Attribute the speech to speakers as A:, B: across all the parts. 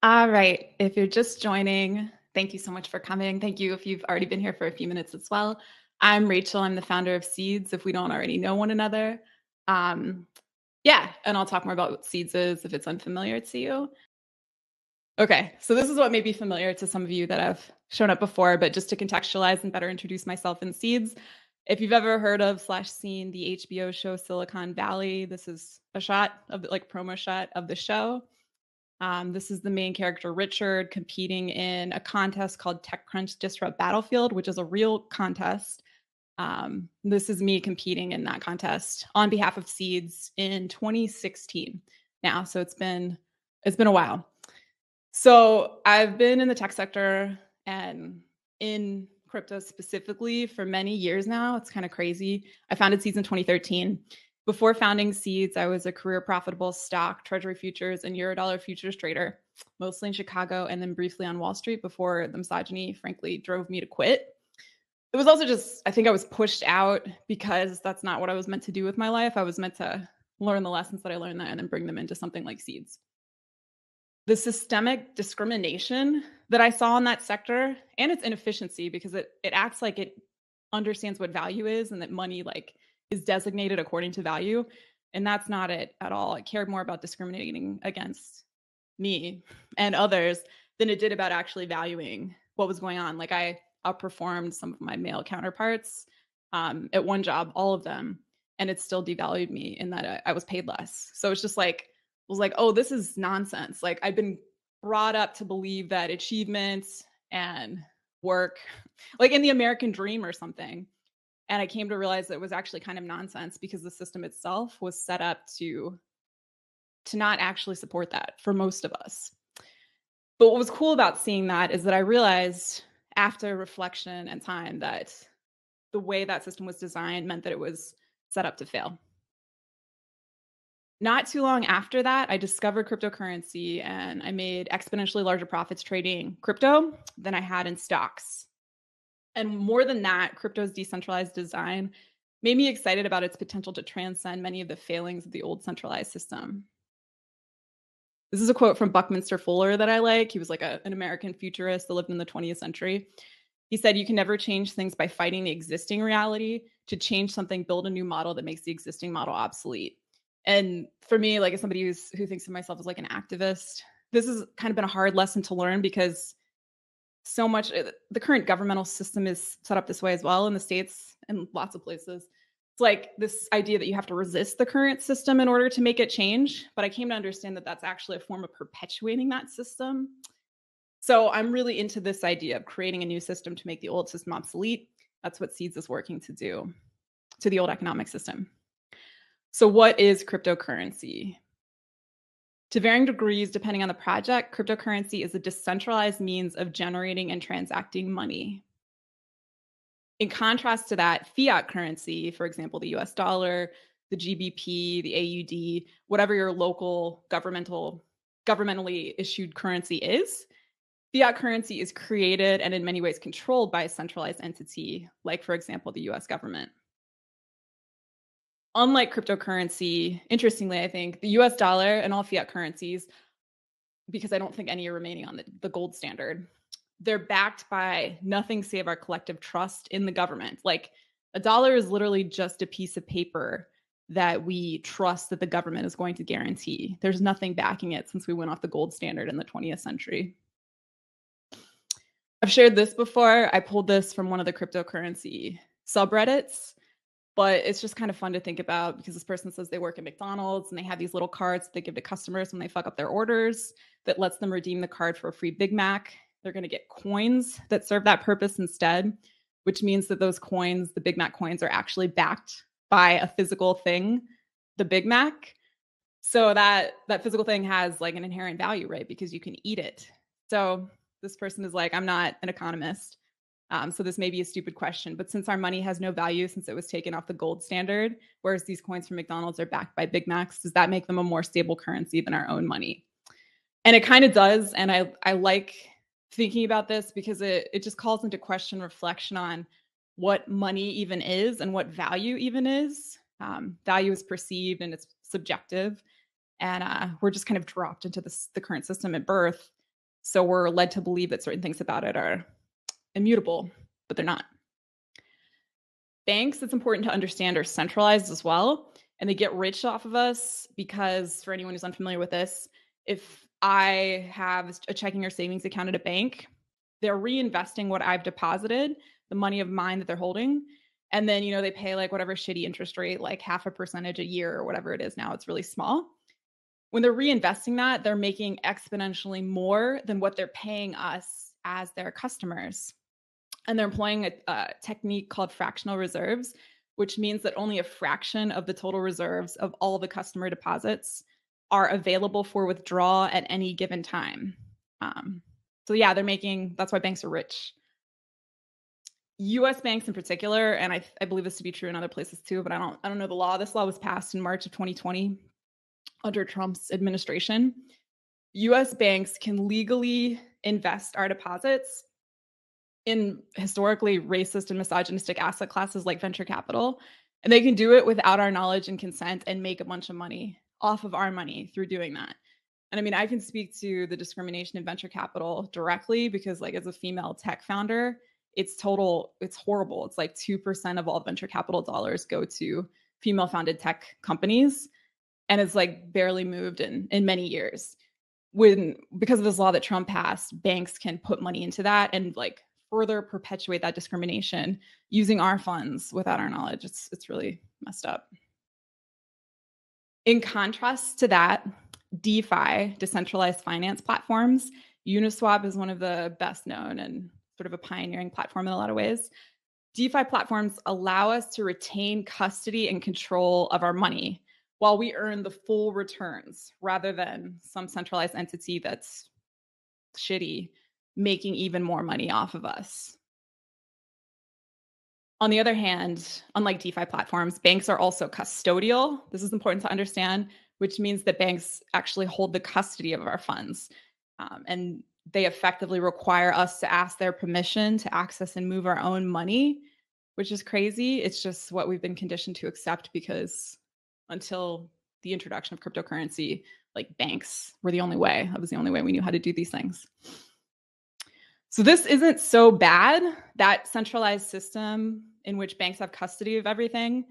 A: All right. If you're just joining, thank you so much for coming. Thank you if you've already been here for a few minutes as well. I'm Rachel. I'm the founder of Seeds, if we don't already know one another. Um, yeah, and I'll talk more about what Seeds is if it's unfamiliar to you. Okay, so this is what may be familiar to some of you that have shown up before, but just to contextualize and better introduce myself in Seeds, if you've ever heard of / seen the HBO show Silicon Valley, this is a shot of the promo shot of the show. This is the main character, Richard, competing in a contest called TechCrunch Disrupt Battlefield, which is a real contest. This is me competing in that contest on behalf of Seeds in 2016 now. So it's been a while. So I've been in the tech sector and in crypto specifically for many years now. It's kind of crazy. I founded Seeds in 2013. Before founding Seeds, I was a career profitable stock, treasury futures, and Eurodollar futures trader, mostly in Chicago and then briefly on Wall Street before the misogyny, frankly, drove me to quit. It was also just, I think I was pushed out because that's not what I was meant to do with my life. I was meant to learn the lessons that I learned there and then bring them into something like Seeds. The systemic discrimination that I saw in that sector and its inefficiency, because it acts like it understands what value is and that money is designated according to value. And that's not it at all. It cared more about discriminating against me and others than it did about actually valuing what was going on. Like I outperformed some of my male counterparts at one job, all of them, and it still devalued me in that I was paid less. So it's just like, was like, oh, this is nonsense. Like I've been brought up to believe that achievement and work, like in the American dream or something. And I came to realize that it was actually kind of nonsense because the system itself was set up to not actually support that for most of us. But what was cool about seeing that is that I realized after reflection and time that the way that system was designed meant that it was set up to fail. Not too long after that, I discovered cryptocurrency and I made exponentially larger profits trading crypto than I had in stocks. And more than that, crypto's decentralized design made me excited about its potential to transcend many of the failings of the old centralized system. This is a quote from Buckminster Fuller that I like. He was like an American futurist that lived in the 20th century. He said, you can never change things by fighting the existing reality. To change something, build a new model that makes the existing model obsolete. And for me, like as somebody who thinks of myself as like an activist, this has kind of been a hard lesson to learn because so much the current governmental system is set up this way as well in the States and lots of places. It's like this idea that you have to resist the current system in order to make it change. But I came to understand that that's actually a form of perpetuating that system. So I'm really into this idea of creating a new system to make the old system obsolete. That's what Seeds is working to do to the old economic system. So what is cryptocurrency? To varying degrees, depending on the project, cryptocurrency is a decentralized means of generating and transacting money. In contrast to that, fiat currency, for example, the US dollar, the GBP, the AUD, whatever your local governmentally issued currency is, fiat currency is created and in many ways controlled by a centralized entity, like, for example, the US government. Unlike cryptocurrency, interestingly, I think the US dollar and all fiat currencies, because I don't think any are remaining on the gold standard, they're backed by nothing save our collective trust in the government. Like a dollar is literally just a piece of paper that we trust that the government is going to guarantee. There's nothing backing it since we went off the gold standard in the 20th century. I've shared this before. I pulled this from one of the cryptocurrency subreddits. But it's just kind of fun to think about because this person says they work at McDonald's and they have these little cards they give to customers when they fuck up their orders that lets them redeem the card for a free Big Mac. They're going to get coins that serve that purpose instead, which means that those coins, the Big Mac coins, are actually backed by a physical thing, the Big Mac. So that physical thing has like an inherent value, right? Because you can eat it. So this person is like, I'm not an economist. So this may be a stupid question, but since our money has no value since it was taken off the gold standard, whereas these coins from McDonald's are backed by Big Macs, does that make them a more stable currency than our own money? And it kind of does. And I like thinking about this because it just calls into question reflection on what money even is and what value even is. Value is perceived and it's subjective. And we're just kind of dropped into the current system at birth So we're led to believe that certain things about it are immutable, but they're not. Banks, it's important to understand, are centralized as well, and they get rich off of us because, for anyone who's unfamiliar with this, if I have a checking or savings account at a bank, they're reinvesting what I've deposited, the money of mine that they're holding, and then, they pay like whatever shitty interest rate, like 0.5% a year or whatever it is now. It's really small. When they're reinvesting that, they're making exponentially more than what they're paying us as their customers. And they're employing a technique called fractional reserves, which means that only a fraction of the total reserves of all the customer deposits are available for withdrawal at any given time. So yeah, that's why banks are rich. US banks in particular, and I believe this to be true in other places too, but I don't know the law. This law was passed in March of 2020 under Trump's administration. US banks can legally invest our deposits in historically racist and misogynistic asset classes like venture capital. And they can do it without our knowledge and consent and make a bunch of money off of our money through doing that. And I mean, I can speak to the discrimination in venture capital directly because, like, as a female tech founder, it's horrible. It's like 2% of all venture capital dollars go to female founded tech companies. And it's like barely moved in many years. Because of this law that Trump passed, banks can put money into that and like further perpetuate that discrimination using our funds without our knowledge. It's really messed up. In contrast to that, DeFi, decentralized finance platforms, Uniswap is one of the best known and sort of a pioneering platform in a lot of ways. DeFi platforms allow us to retain custody and control of our money while we earn the full returns rather than some centralized entity that's shitty making even more money off of us. On the other hand, unlike DeFi platforms, banks are also custodial. This is important to understand, which means that banks actually hold the custody of our funds. And they effectively require us to ask their permission to access and move our own money, which is crazy. It's just what we've been conditioned to accept because until the introduction of cryptocurrency, like banks were the only way. That was the only way we knew how to do these things. So this isn't so bad, that centralized system in which banks have custody of everything.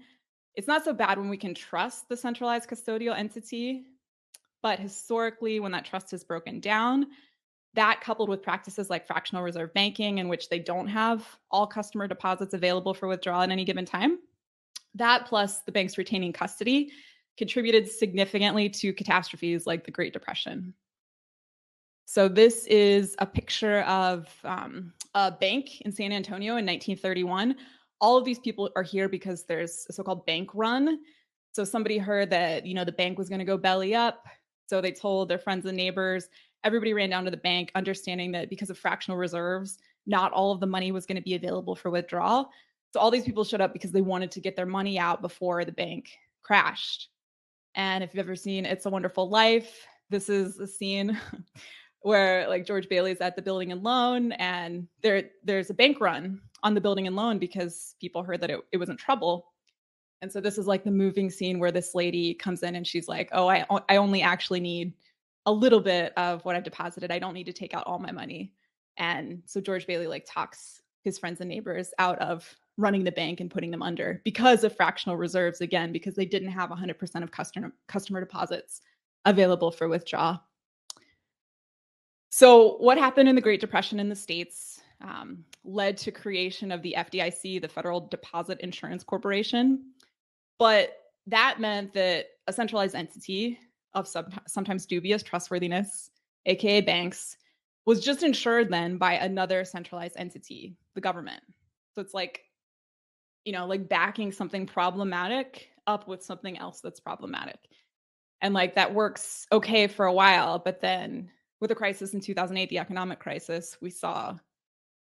A: It's not so bad when we can trust the centralized custodial entity. But historically, when that trust is broken down, that coupled with practices like fractional reserve banking, in which they don't have all customer deposits available for withdrawal at any given time, that plus the banks retaining custody contributed significantly to catastrophes like the Great Depression. So this is a picture of a bank in San Antonio in 1931. All of these people are here because there's a so-called bank run. So somebody heard that, the bank was going to go belly up. So they told their friends and neighbors. Everybody ran down to the bank, understanding that because of fractional reserves, not all of the money was going to be available for withdrawal. So all these people showed up because they wanted to get their money out before the bank crashed. And if you've ever seen It's a Wonderful Life, this is a scene where like George Bailey's at the building and loan, and there's a bank run on the building and loan because people heard that it was in trouble. And so this is like the moving scene where this lady comes in and she's like, oh, I only actually need a little bit of what I've deposited. I don't need to take out all my money. And so George Bailey like talks his friends and neighbors out of running the bank and putting them under because of fractional reserves, again, because they didn't have 100% of customer deposits available for withdrawal. So what happened in the Great Depression in the States led to creation of the FDIC, the Federal Deposit Insurance Corporation. But that meant that a centralized entity of sometimes dubious trustworthiness, aka banks, was just insured then by another centralized entity, the government. So it's like, like backing something problematic up with something else that's problematic. And like that works okay for a while, but then with the crisis in 2008, the economic crisis, we saw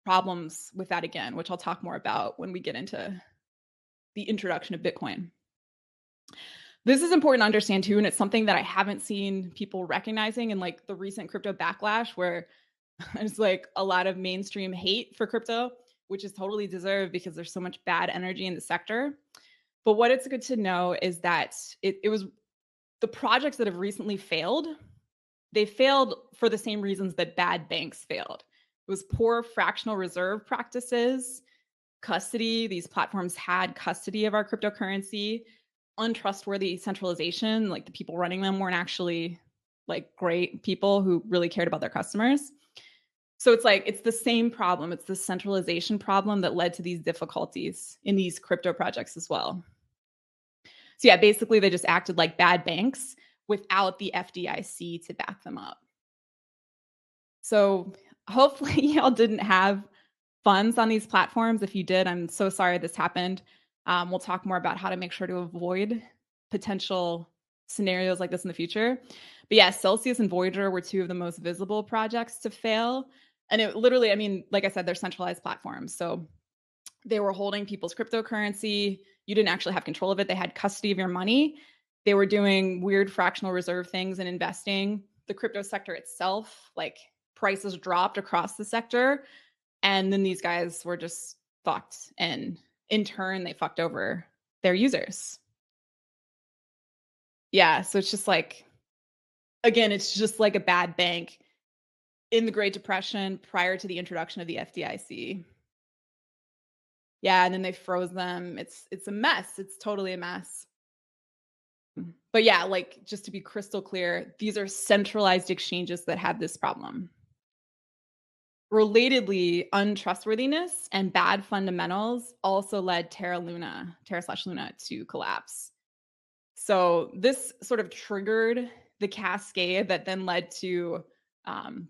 A: problems with that again, which I'll talk more about when we get into the introduction of Bitcoin. This is important to understand too, and it's something that I haven't seen people recognizing in like the recent crypto backlash, where there's like a lot of mainstream hate for crypto, which is totally deserved because there's so much bad energy in the sector. But what it's good to know is that it was the projects that have recently failed, they failed for the same reasons that bad banks failed. It was poor fractional reserve practices, custody. These platforms had custody of our cryptocurrency, untrustworthy centralization, like the people running them weren't actually like great people who really cared about their customers. So it's like, it's the same problem. It's the centralization problem that led to these difficulties in these crypto projects as well. So yeah, basically they just acted like bad banks without the FDIC to back them up. So hopefully y'all didn't have funds on these platforms. If you did, I'm so sorry this happened. We'll talk more about how to make sure to avoid potential scenarios like this in the future. But yeah, Celsius and Voyager were two of the most visible projects to fail. And it literally, I mean, like I said, they're centralized platforms. So they were holding people's cryptocurrency. You didn't actually have control of it. They had custody of your money. They were doing weird fractional reserve things and investing. The crypto sector itself, like prices dropped across the sector. And then these guys were just fucked. And in turn, they fucked over their users. Yeah. So it's just like, again, it's just like a bad bank in the Great Depression prior to the introduction of the FDIC. Yeah, and then they froze them. It's a mess. It's totally a mess. But yeah, like just to be crystal clear, these are centralized exchanges that have this problem. Relatedly, untrustworthiness and bad fundamentals also led Terra/Luna to collapse. So this sort of triggered the cascade that then led to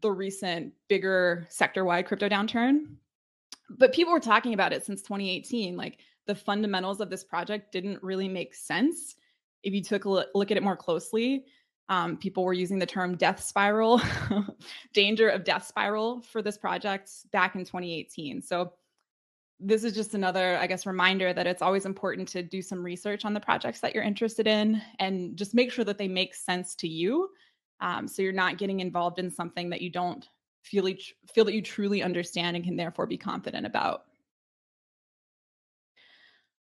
A: the recent bigger sector-wide crypto downturn. But people were talking about it since 2018. Like the fundamentals of this project didn't really make sense. If you took a look at it more closely, people were using the term death spiral, danger of death spiral for this project back in 2018. So this is just another, I guess, reminder that it's always important to do some research on the projects that you're interested in and just make sure that they make sense to you. So you're not getting involved in something that you don't feel that you truly understand and can therefore be confident about.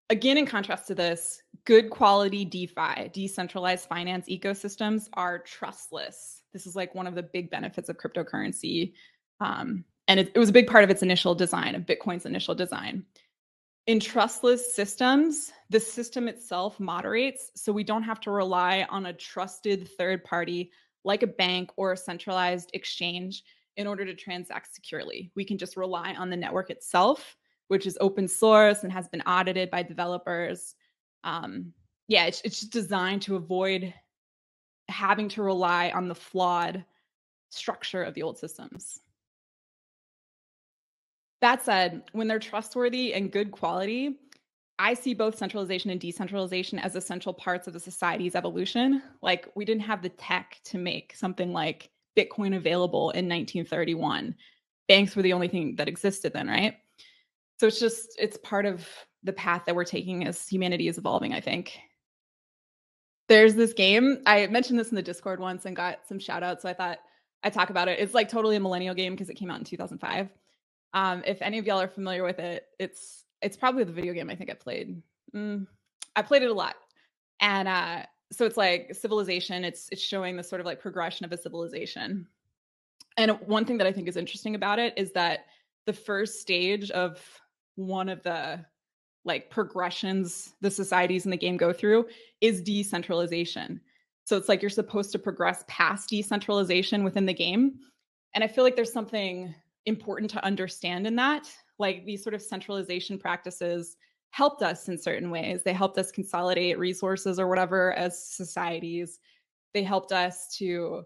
A: Again, in contrast to this, good quality DeFi, decentralized finance ecosystems are trustless. This is like one of the big benefits of cryptocurrency. And it was a big part of its initial design, of Bitcoin's initial design. In trustless systems, the system itself moderates, so we don't have to rely on a trusted third party like a bank or a centralized exchange in order to transact securely. We can just rely on the network itself, which is open source and has been audited by developers. Yeah, it's just designed to avoid having to rely on the flawed structure of the old systems. That said, when they're trustworthy and good quality, I see both centralization and decentralization as essential parts of the society's evolution. Like, we didn't have the tech to make something like Bitcoin available in 1931. Banks were the only thing that existed then, right? So it's part of the path that we're taking as humanity is evolving, I think. There's this game, I mentioned this in the Discord once and got some shout outs, so I thought I'd talk about it. It's like totally a millennial game because it came out in 2005. If any of y'all are familiar with it, it's probably the video game I think I played. I played it a lot. And so it's like civilization. It's showing the sort of like progression of a civilization. And one thing that I think is interesting about it is that the first stage of one of the like progressions the societies in the game go through is decentralization. So it's like you're supposed to progress past decentralization within the game. And I feel like there's something important to understand in that. Like these sort of centralization practices helped us in certain ways. They helped us consolidate resources or whatever as societies. They helped us to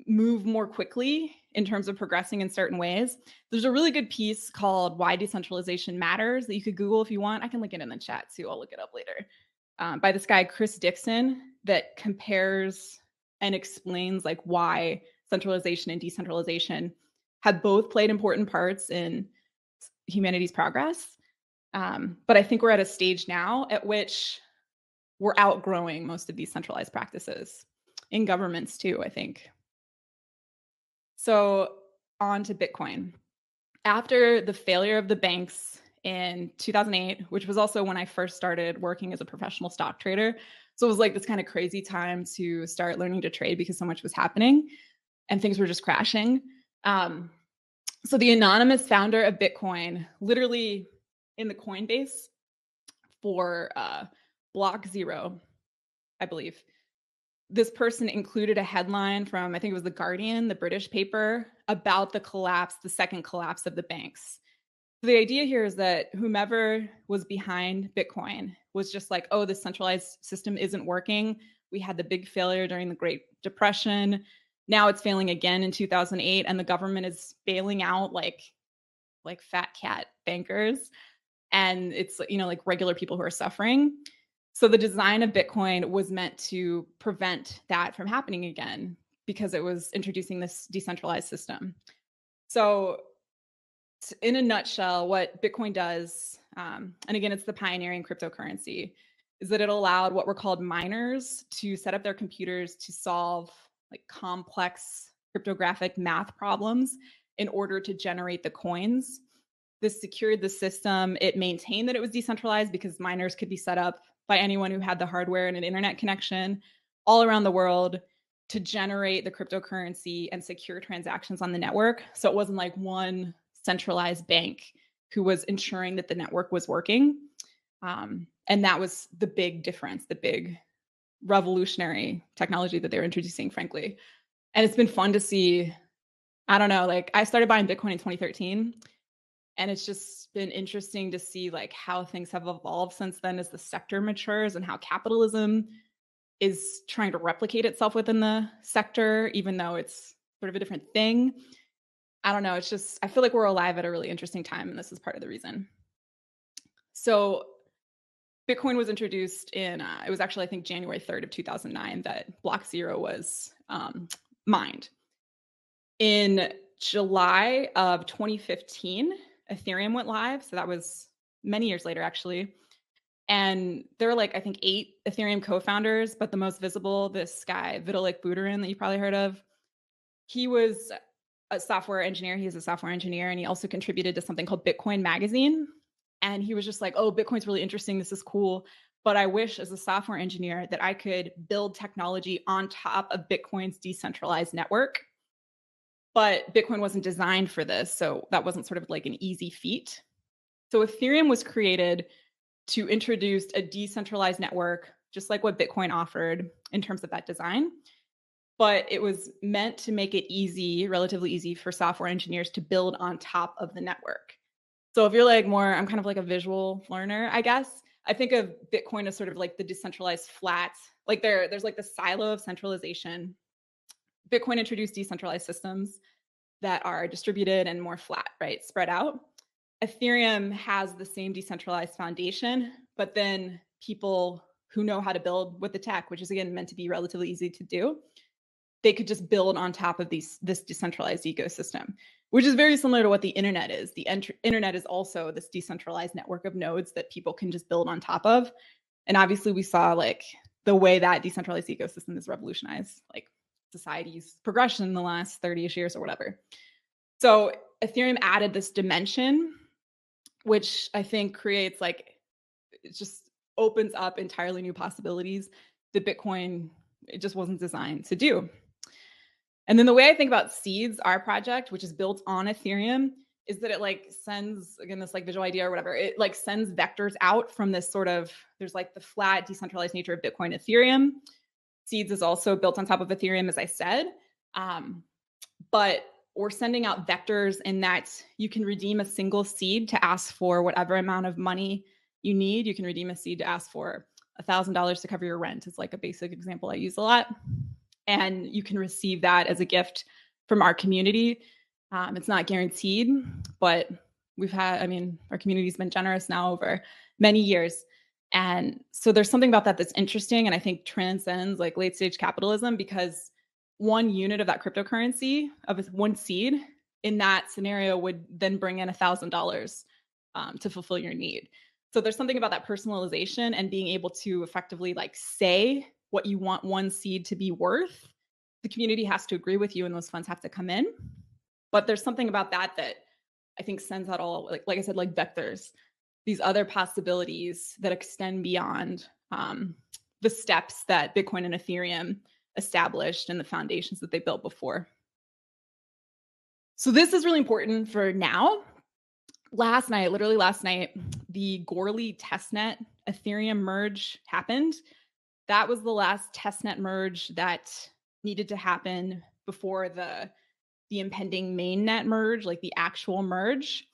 A: move more quickly in terms of progressing in certain ways. There's a really good piece called Why Decentralization Matters that you could Google if you want. I can link it in the chat too. I'll look it up later. By this guy, Chris Dixon, that compares and explains like why centralization and decentralization have both played important parts in humanity's progress. But I think we're at a stage now at which we're outgrowing most of these centralized practices in governments too, I think. So on to Bitcoin. After the failure of the banks in 2008, which was also when I first started working as a professional stock trader. So it was like this kind of crazy time to start learning to trade because so much was happening. and things were just crashing. Um, so the anonymous founder of Bitcoin, literally in the Coinbase for block 0, I believe, this person included a headline from, I think it was The Guardian, the British paper, about the second collapse of the banks. So the idea here is that whomever was behind Bitcoin was just like, oh, this centralized system isn't working. We had the big failure during the Great Depression. Now it's failing again in 2008, and the government is bailing out like fat cat bankers, and it's, you know, like regular people who are suffering. So the design of Bitcoin was meant to prevent that from happening again because it was introducing this decentralized system. So in a nutshell, what Bitcoin does, and again, it's the pioneering cryptocurrency, is that it allowed what were called miners to set up their computers to solve like complex cryptographic math problems in order to generate the coins. This secured the system. It maintained that it was decentralized because miners could be set up by anyone who had the hardware and an internet connection all around the world to generate the cryptocurrency and secure transactions on the network. So it wasn't like one centralized bank who was ensuring that the network was working. And that was the big difference, the big revolutionary technology that they're introducing, frankly. And it's been fun to see. I don't know, like I started buying Bitcoin in 2013, and it's just been interesting to see like how things have evolved since then as the sector matures and how capitalism is trying to replicate itself within the sector, even though it's sort of a different thing. I don't know. It's just, I feel like we're alive at a really interesting time, and this is part of the reason. So Bitcoin was introduced in, it was actually, I think, January 3rd of 2009 that block 0 was mined. In July of 2015, Ethereum went live. So that was many years later, actually. And there were like, I think, 8 Ethereum co-founders, but the most visible, this guy, Vitalik Buterin, that you probably heard of. He was a software engineer. He is a software engineer, and he also contributed to something called Bitcoin Magazine. And he was just like, oh, Bitcoin's really interesting. This is cool. But I wish as a software engineer that I could build technology on top of Bitcoin's decentralized network. But Bitcoin wasn't designed for this. So that wasn't sort of like an easy feat. So Ethereum was created to introduce a decentralized network, just like what Bitcoin offered in terms of that design. But it was meant to make it easy, relatively easy for software engineers to build on top of the network. So if you're like more, I'm kind of like a visual learner, I guess. I think of Bitcoin as sort of like the decentralized flat, like there's like the silo of centralization. Bitcoin introduced decentralized systems that are distributed and more flat, right? Spread out. Ethereum has the same decentralized foundation, but then people who know how to build with the tech, which is again meant to be relatively easy to do, they could just build on top of this decentralized ecosystem, which is very similar to what the internet is. The internet is also this decentralized network of nodes that people can just build on top of. And obviously we saw like the way that decentralized ecosystem is revolutionized, like society's progression in the last 30-ish years or whatever. So Ethereum added this dimension, which I think creates like, it just opens up entirely new possibilities that Bitcoin, it just wasn't designed to do. And then the way I think about Seeds, our project, which is built on Ethereum, is that it like sends, again, this like visual idea or whatever, it like sends vectors out from this sort of, there's like the flat decentralized nature of Bitcoin, Ethereum. Seeds is also built on top of Ethereum, as I said. But we're sending out vectors in that you can redeem a single seed to ask for whatever amount of money you need. You can redeem a seed to ask for $1,000 to cover your rent. It's like a basic example I use a lot. And you can receive that as a gift from our community. It's not guaranteed, but we've had, I mean, our community's been generous now over many years. And so there's something about that that's interesting, and I think transcends like late stage capitalism, because one unit of that cryptocurrency, of one seed in that scenario, would then bring in $1,000 to fulfill your need. So there's something about that personalization and being able to effectively like say what you want one seed to be worth. The community has to agree with you, and those funds have to come in. But there's something about that that I think sends out all, like I said, like vectors, these other possibilities that extend beyond the steps that Bitcoin and Ethereum established and the foundations that they built before. So this is really important for now. Last night, literally last night, the Goerli testnet Ethereum merge happened. That was the last testnet merge that needed to happen before the impending mainnet merge, like the actual merge.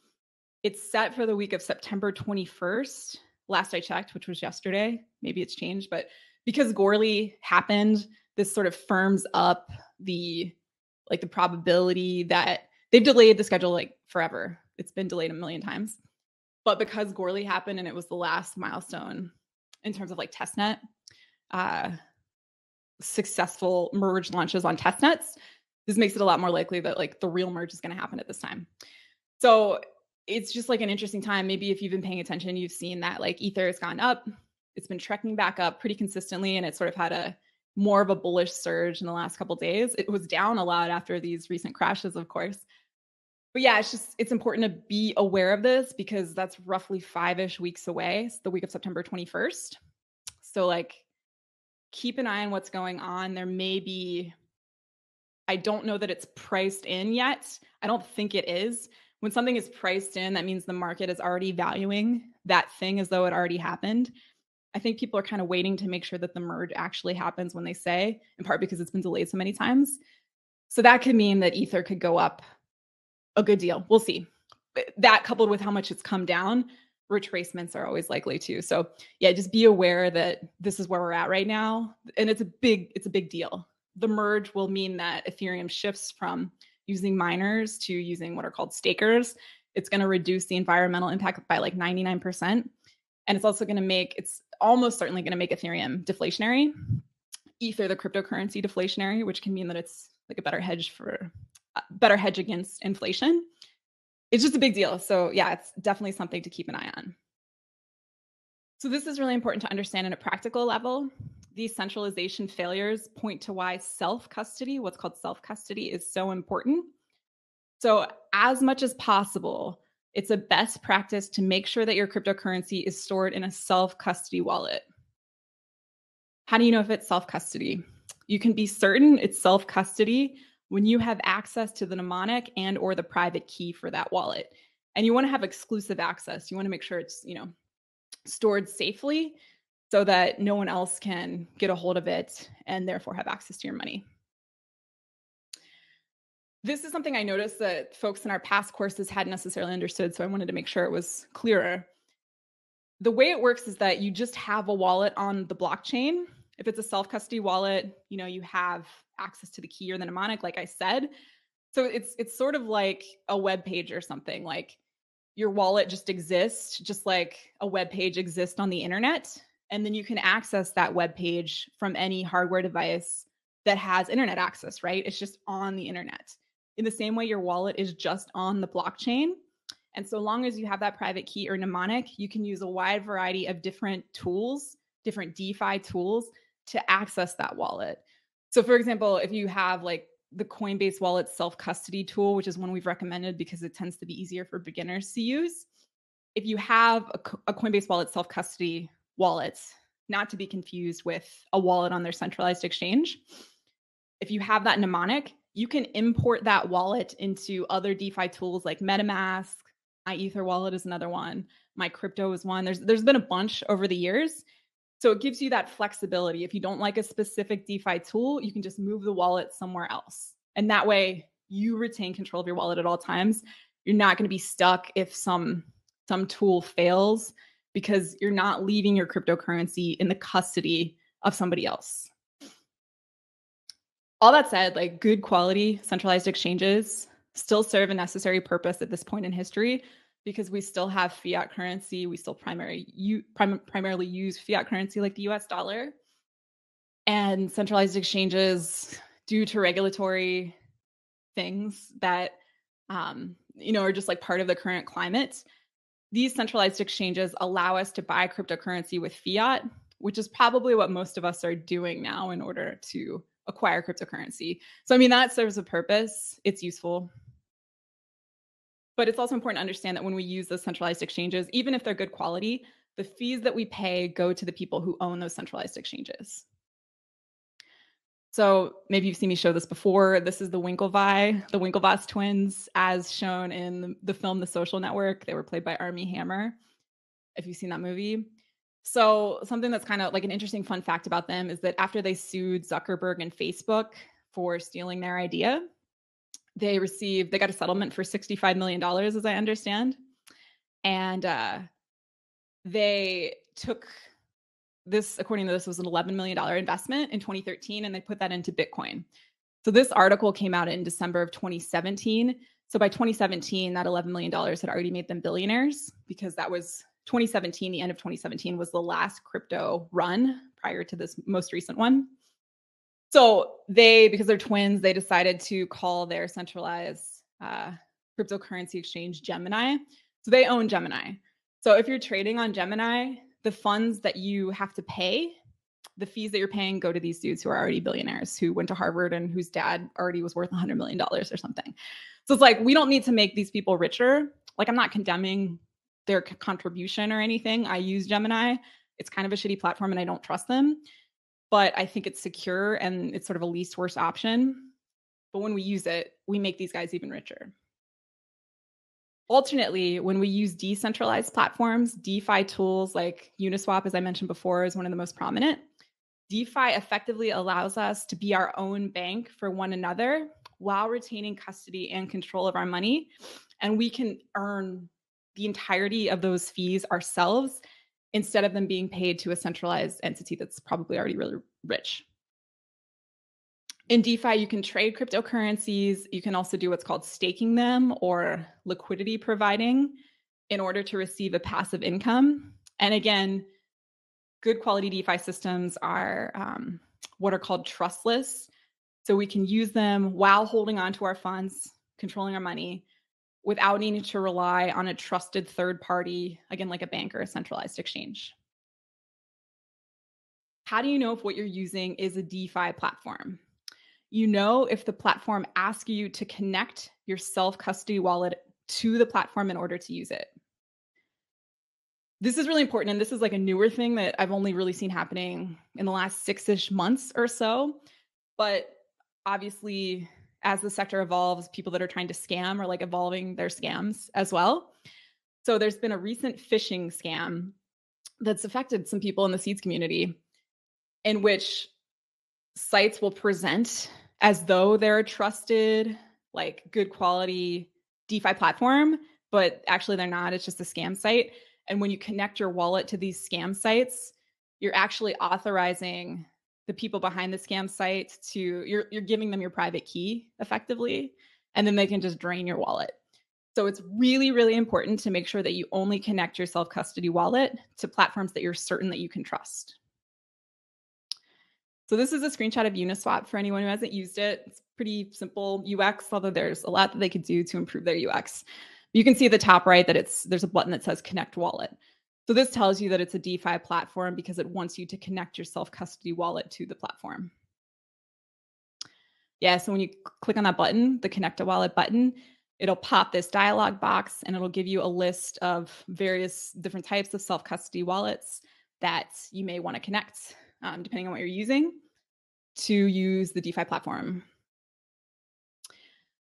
A: It's set for the week of September 21st. Last I checked, which was yesterday. Maybe it's changed, but because Goerli happened, this sort of firms up the probability that they've delayed the schedule like forever. It's been delayed a million times. But because Goerli happened and it was the last milestone in terms of like testnet, successful merge launches on testnets, this makes it a lot more likely that like the real merge is going to happen at this time. So it's just like an interesting time. Maybe if you've been paying attention, you've seen that like Ether has gone up. It's been trekking back up pretty consistently, and it sort of had a more of a bullish surge in the last couple of days. It was down a lot after these recent crashes, of course. But yeah, it's important to be aware of this because that's roughly 5-ish weeks away. It's the week of September 21st. So like keep an eye on what's going on. There may be, I don't know that it's priced in yet. I don't think it is. When something is priced in, that means the market is already valuing that thing as though it already happened. I think people are kind of waiting to make sure that the merge actually happens when they say, in part because it's been delayed so many times. So that could mean that Ether could go up a good deal. We'll see. That coupled with how much it's come down, retracements are always likely to. So yeah, just be aware that this is where we're at right now. And it's a big deal. The merge will mean that Ethereum shifts from using miners to using what are called stakers. It's going to reduce the environmental impact by like 99%. And it's also going to make, it's almost certainly going to make Ethereum deflationary, Ether, the cryptocurrency, deflationary, which can mean that it's like a better hedge against inflation. It's just a big deal. So yeah, it's definitely something to keep an eye on. So this is really important to understand at a practical level. These centralization failures point to why self-custody, what's called self-custody, is so important. So as much as possible, it's a best practice to make sure that your cryptocurrency is stored in a self-custody wallet. How do you know if it's self-custody? You can be certain it's self-custody when you have access to the mnemonic and or the private key for that wallet. And you want to have exclusive access. You want to make sure it's, stored safely so that no one else can get a hold of it and therefore have access to your money. This is something I noticed that folks in our past courses hadn't necessarily understood, so I wanted to make sure it was clearer. The way it works is that you just have a wallet on the blockchain. If it's a self-custody wallet, you have access to the key or the mnemonic, like I said. So it's sort of like a web page or something. Like your wallet just exists, just like a web page exists on the internet. And then you can access that web page from any hardware device that has internet access, right? It's just on the internet. In the same way, your wallet is just on the blockchain. And so long as you have that private key or mnemonic, you can use a wide variety of different tools, different DeFi tools to access that wallet. So for example, if you have like the Coinbase wallet self-custody tool, which is one we've recommended because it tends to be easier for beginners to use. If you have a Coinbase wallet self-custody wallet, not to be confused with a wallet on their centralized exchange, if you have that mnemonic, you can import that wallet into other DeFi tools like MetaMask. My Ether wallet is another one. My crypto is one. There's been a bunch over the years. So it gives you that flexibility. If you don't like a specific DeFi tool, you can just move the wallet somewhere else. And that way you retain control of your wallet at all times. You're not going to be stuck if some tool fails because you're not leaving your cryptocurrency in the custody of somebody else. All that said, like good quality centralized exchanges still serve a necessary purpose at this point in history because we still have fiat currency. We still primarily use fiat currency like the US dollar. And centralized exchanges, due to regulatory things that are just like part of the current climate, these centralized exchanges allow us to buy cryptocurrency with fiat, which is probably what most of us are doing now in order to acquire cryptocurrency. So that serves a purpose. It's useful. But it's also important to understand that when we use those centralized exchanges, even if they're good quality, the fees that we pay go to the people who own those centralized exchanges. So maybe you've seen me show this before. This is the Winklevoss twins, as shown in the film The Social Network. They were played by Armie Hammer, if you've seen that movie. So something that's kind of like an interesting fun fact about them is that after they sued Zuckerberg and Facebook for stealing their idea, they got a settlement for $65 million, as I understand. And they took this, according to this, was an $11 million investment in 2013, and they put that into Bitcoin. So this article came out in December of 2017. So by 2017, that $11 million had already made them billionaires, because that was 2017. The end of 2017 was the last crypto run prior to this most recent one. So because they're twins, they decided to call their centralized cryptocurrency exchange Gemini. So they own Gemini. So if you're trading on Gemini, the funds that you have to pay, the fees that you're paying, go to these dudes who are already billionaires, who went to Harvard and whose dad already was worth $100 million or something. So it's like, we don't need to make these people richer. Like, I'm not condemning their contribution or anything. I use Gemini. It's kind of a shitty platform and I don't trust them, but I think it's secure and it's sort of a least worst option. But when we use it, we make these guys even richer. Alternately, when we use decentralized platforms, DeFi tools like Uniswap, as I mentioned before, is one of the most prominent. DeFi effectively allows us to be our own bank for one another while retaining custody and control of our money. And we can earn the entirety of those fees ourselves instead of them being paid to a centralized entity that's probably already really rich. In DeFi, you can trade cryptocurrencies. You can also do what's called staking them, or liquidity providing, in order to receive a passive income. And again, good quality DeFi systems are what are called trustless. So we can use them while holding on to our funds, controlling our money, without needing to rely on a trusted third party, again, like a bank or a centralized exchange. How do you know if what you're using is a DeFi platform? You know if the platform asks you to connect your self-custody wallet to the platform in order to use it. This is really important, and this is like a newer thing that I've only really seen happening in the last 6-ish months or so. But obviously, as the sector evolves, people that are trying to scam are like evolving their scams as well. So there's been a recent phishing scam that's affected some people in the Seeds community, in which sites will present as though they're a trusted, like, good quality DeFi platform, but actually they're not. It's just a scam site. And when you connect your wallet to these scam sites, you're actually authorizing the people behind the scam site to, you're giving them your private key effectively, and then they can just drain your wallet. So it's really, really important to make sure that you only connect your self-custody wallet to platforms that you're certain that you can trust. So this is a screenshot of Uniswap for anyone who hasn't used it. It's pretty simple UX, although there's a lot that they could do to improve their UX. You can see at the top right that there's a button that says Connect Wallet. So this tells you that it's a DeFi platform because it wants you to connect your self-custody wallet to the platform. Yeah, so when you click on that button, the Connect a Wallet button, it'll pop this dialog box and it'll give you a list of various different types of self-custody wallets that you may want to connect, depending on what you're using, to use the DeFi platform.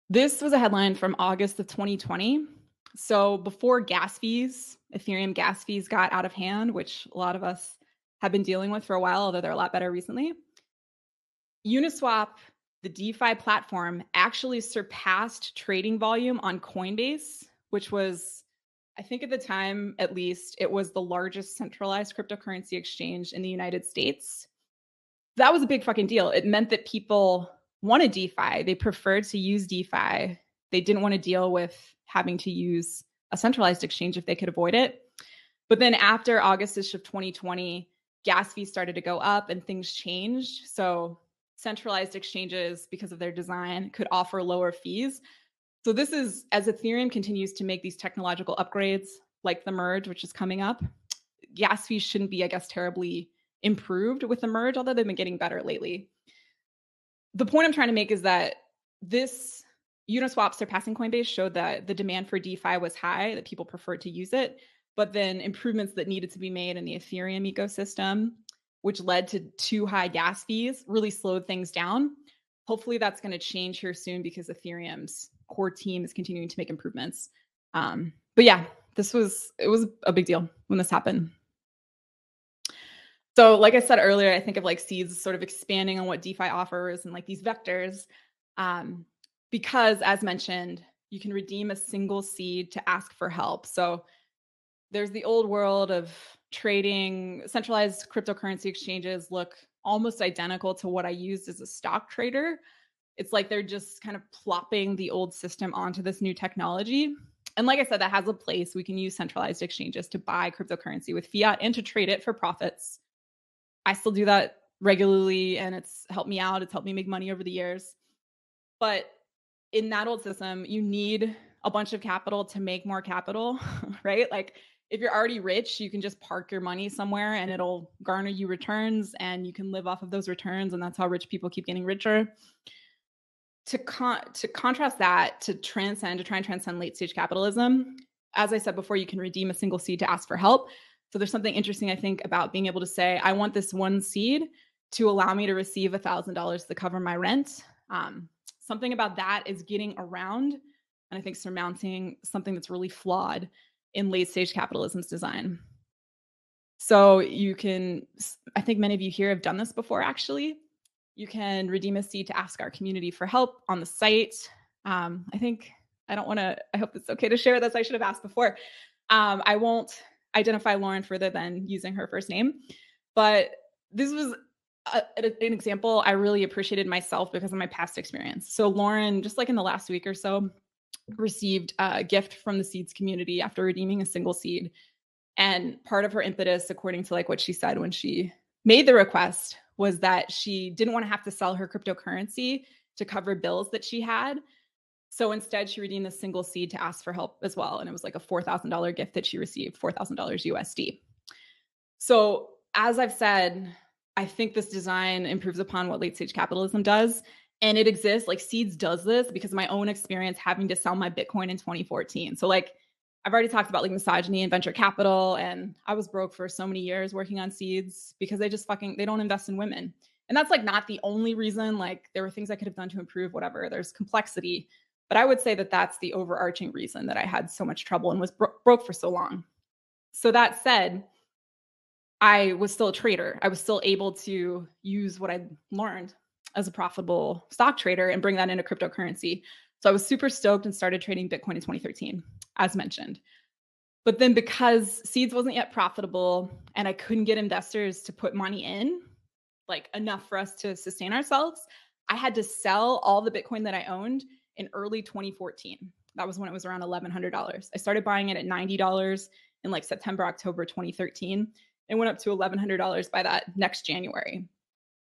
A: This was a headline from August of 2020. So before gas fees, Ethereum gas fees got out of hand, which a lot of us have been dealing with for a while, although they're a lot better recently, Uniswap, the DeFi platform, actually surpassed trading volume on Coinbase, which was, I think at the time, at least, it was the largest centralized cryptocurrency exchange in the United States. That was a big fucking deal. It meant that people wanted DeFi. They preferred to use DeFi. They didn't want to deal with having to use a centralized exchange if they could avoid it. But then after August-ish of 2020, gas fees started to go up and things changed. So centralized exchanges, because of their design, could offer lower fees. So this is, as Ethereum continues to make these technological upgrades, like the merge, which is coming up, gas fees shouldn't be, I guess, terribly improved with the merge, although they've been getting better lately. The point I'm trying to make is that this Uniswap surpassing Coinbase showed that the demand for DeFi was high, that people preferred to use it, but then improvements that needed to be made in the Ethereum ecosystem which led to too high gas fees, really slowed things down. Hopefully that's going to change here soon because Ethereum's core team is continuing to make improvements. But yeah, it was a big deal when this happened. So like I said earlier, I think of like Seeds sort of expanding on what DeFi offers and like these vectors, because as mentioned, you can redeem a single seed to ask for help. So there's the old world of trading. Centralized cryptocurrency exchanges look almost identical to what I used as a stock trader. It's like they're just kind of plopping the old system onto this new technology. And like I said, that has a place. We can use centralized exchanges to buy cryptocurrency with fiat and to trade it for profits. I still do that regularly, and it's helped me out. It's helped me make money over the years. But in that old system, you need a bunch of capital to make more capital, right? Like if you're already rich, you can just park your money somewhere and it'll garner you returns and you can live off of those returns. And that's how rich people keep getting richer. To contrast that, to try and transcend late stage capitalism, as I said before, you can redeem a single seed to ask for help. So there's something interesting, I think, about being able to say, I want this one seed to allow me to receive $1,000 to cover my rent. Something about that is getting around, and I think surmounting something that's really flawed in late stage capitalism's design. So you can, I think many of you here have done this before, actually. You can redeem a seed to ask our community for help on the site. I hope it's okay to share this. I should have asked before. I won't identify Lauren further than using her first name, but this was an example I really appreciated myself because of my past experience. So Lauren, just like in the last week or so, received a gift from the Seeds community after redeeming a single seed. And part of her impetus, according to like what she said when she made the request, was that she didn't want to have to sell her cryptocurrency to cover bills that she had. So instead, she redeemed a single seed to ask for help as well. And it was like a $4,000 gift that she received, $4,000 USD. So as I've said, I think this design improves upon what late stage capitalism does. And it exists, like Seeds does this because of my own experience having to sell my Bitcoin in 2014. So like I've already talked about like misogyny and venture capital, and I was broke for so many years working on Seeds because they don't invest in women. And that's like not the only reason. Like there were things I could have done to improve, whatever. There's complexity. But I would say that that's the overarching reason that I had so much trouble and was broke for so long. So that said, I was still a trader. I was still able to use what I learned as a profitable stock trader and bring that into cryptocurrency. So I was super stoked and started trading Bitcoin in 2013, as mentioned. But then because Seeds wasn't yet profitable and I couldn't get investors to put money in, like enough for us to sustain ourselves, I had to sell all the Bitcoin that I owned in early 2014. That was when it was around $1,100. I started buying it at $90 in like September, October 2013. It went up to $1,100 by that next January.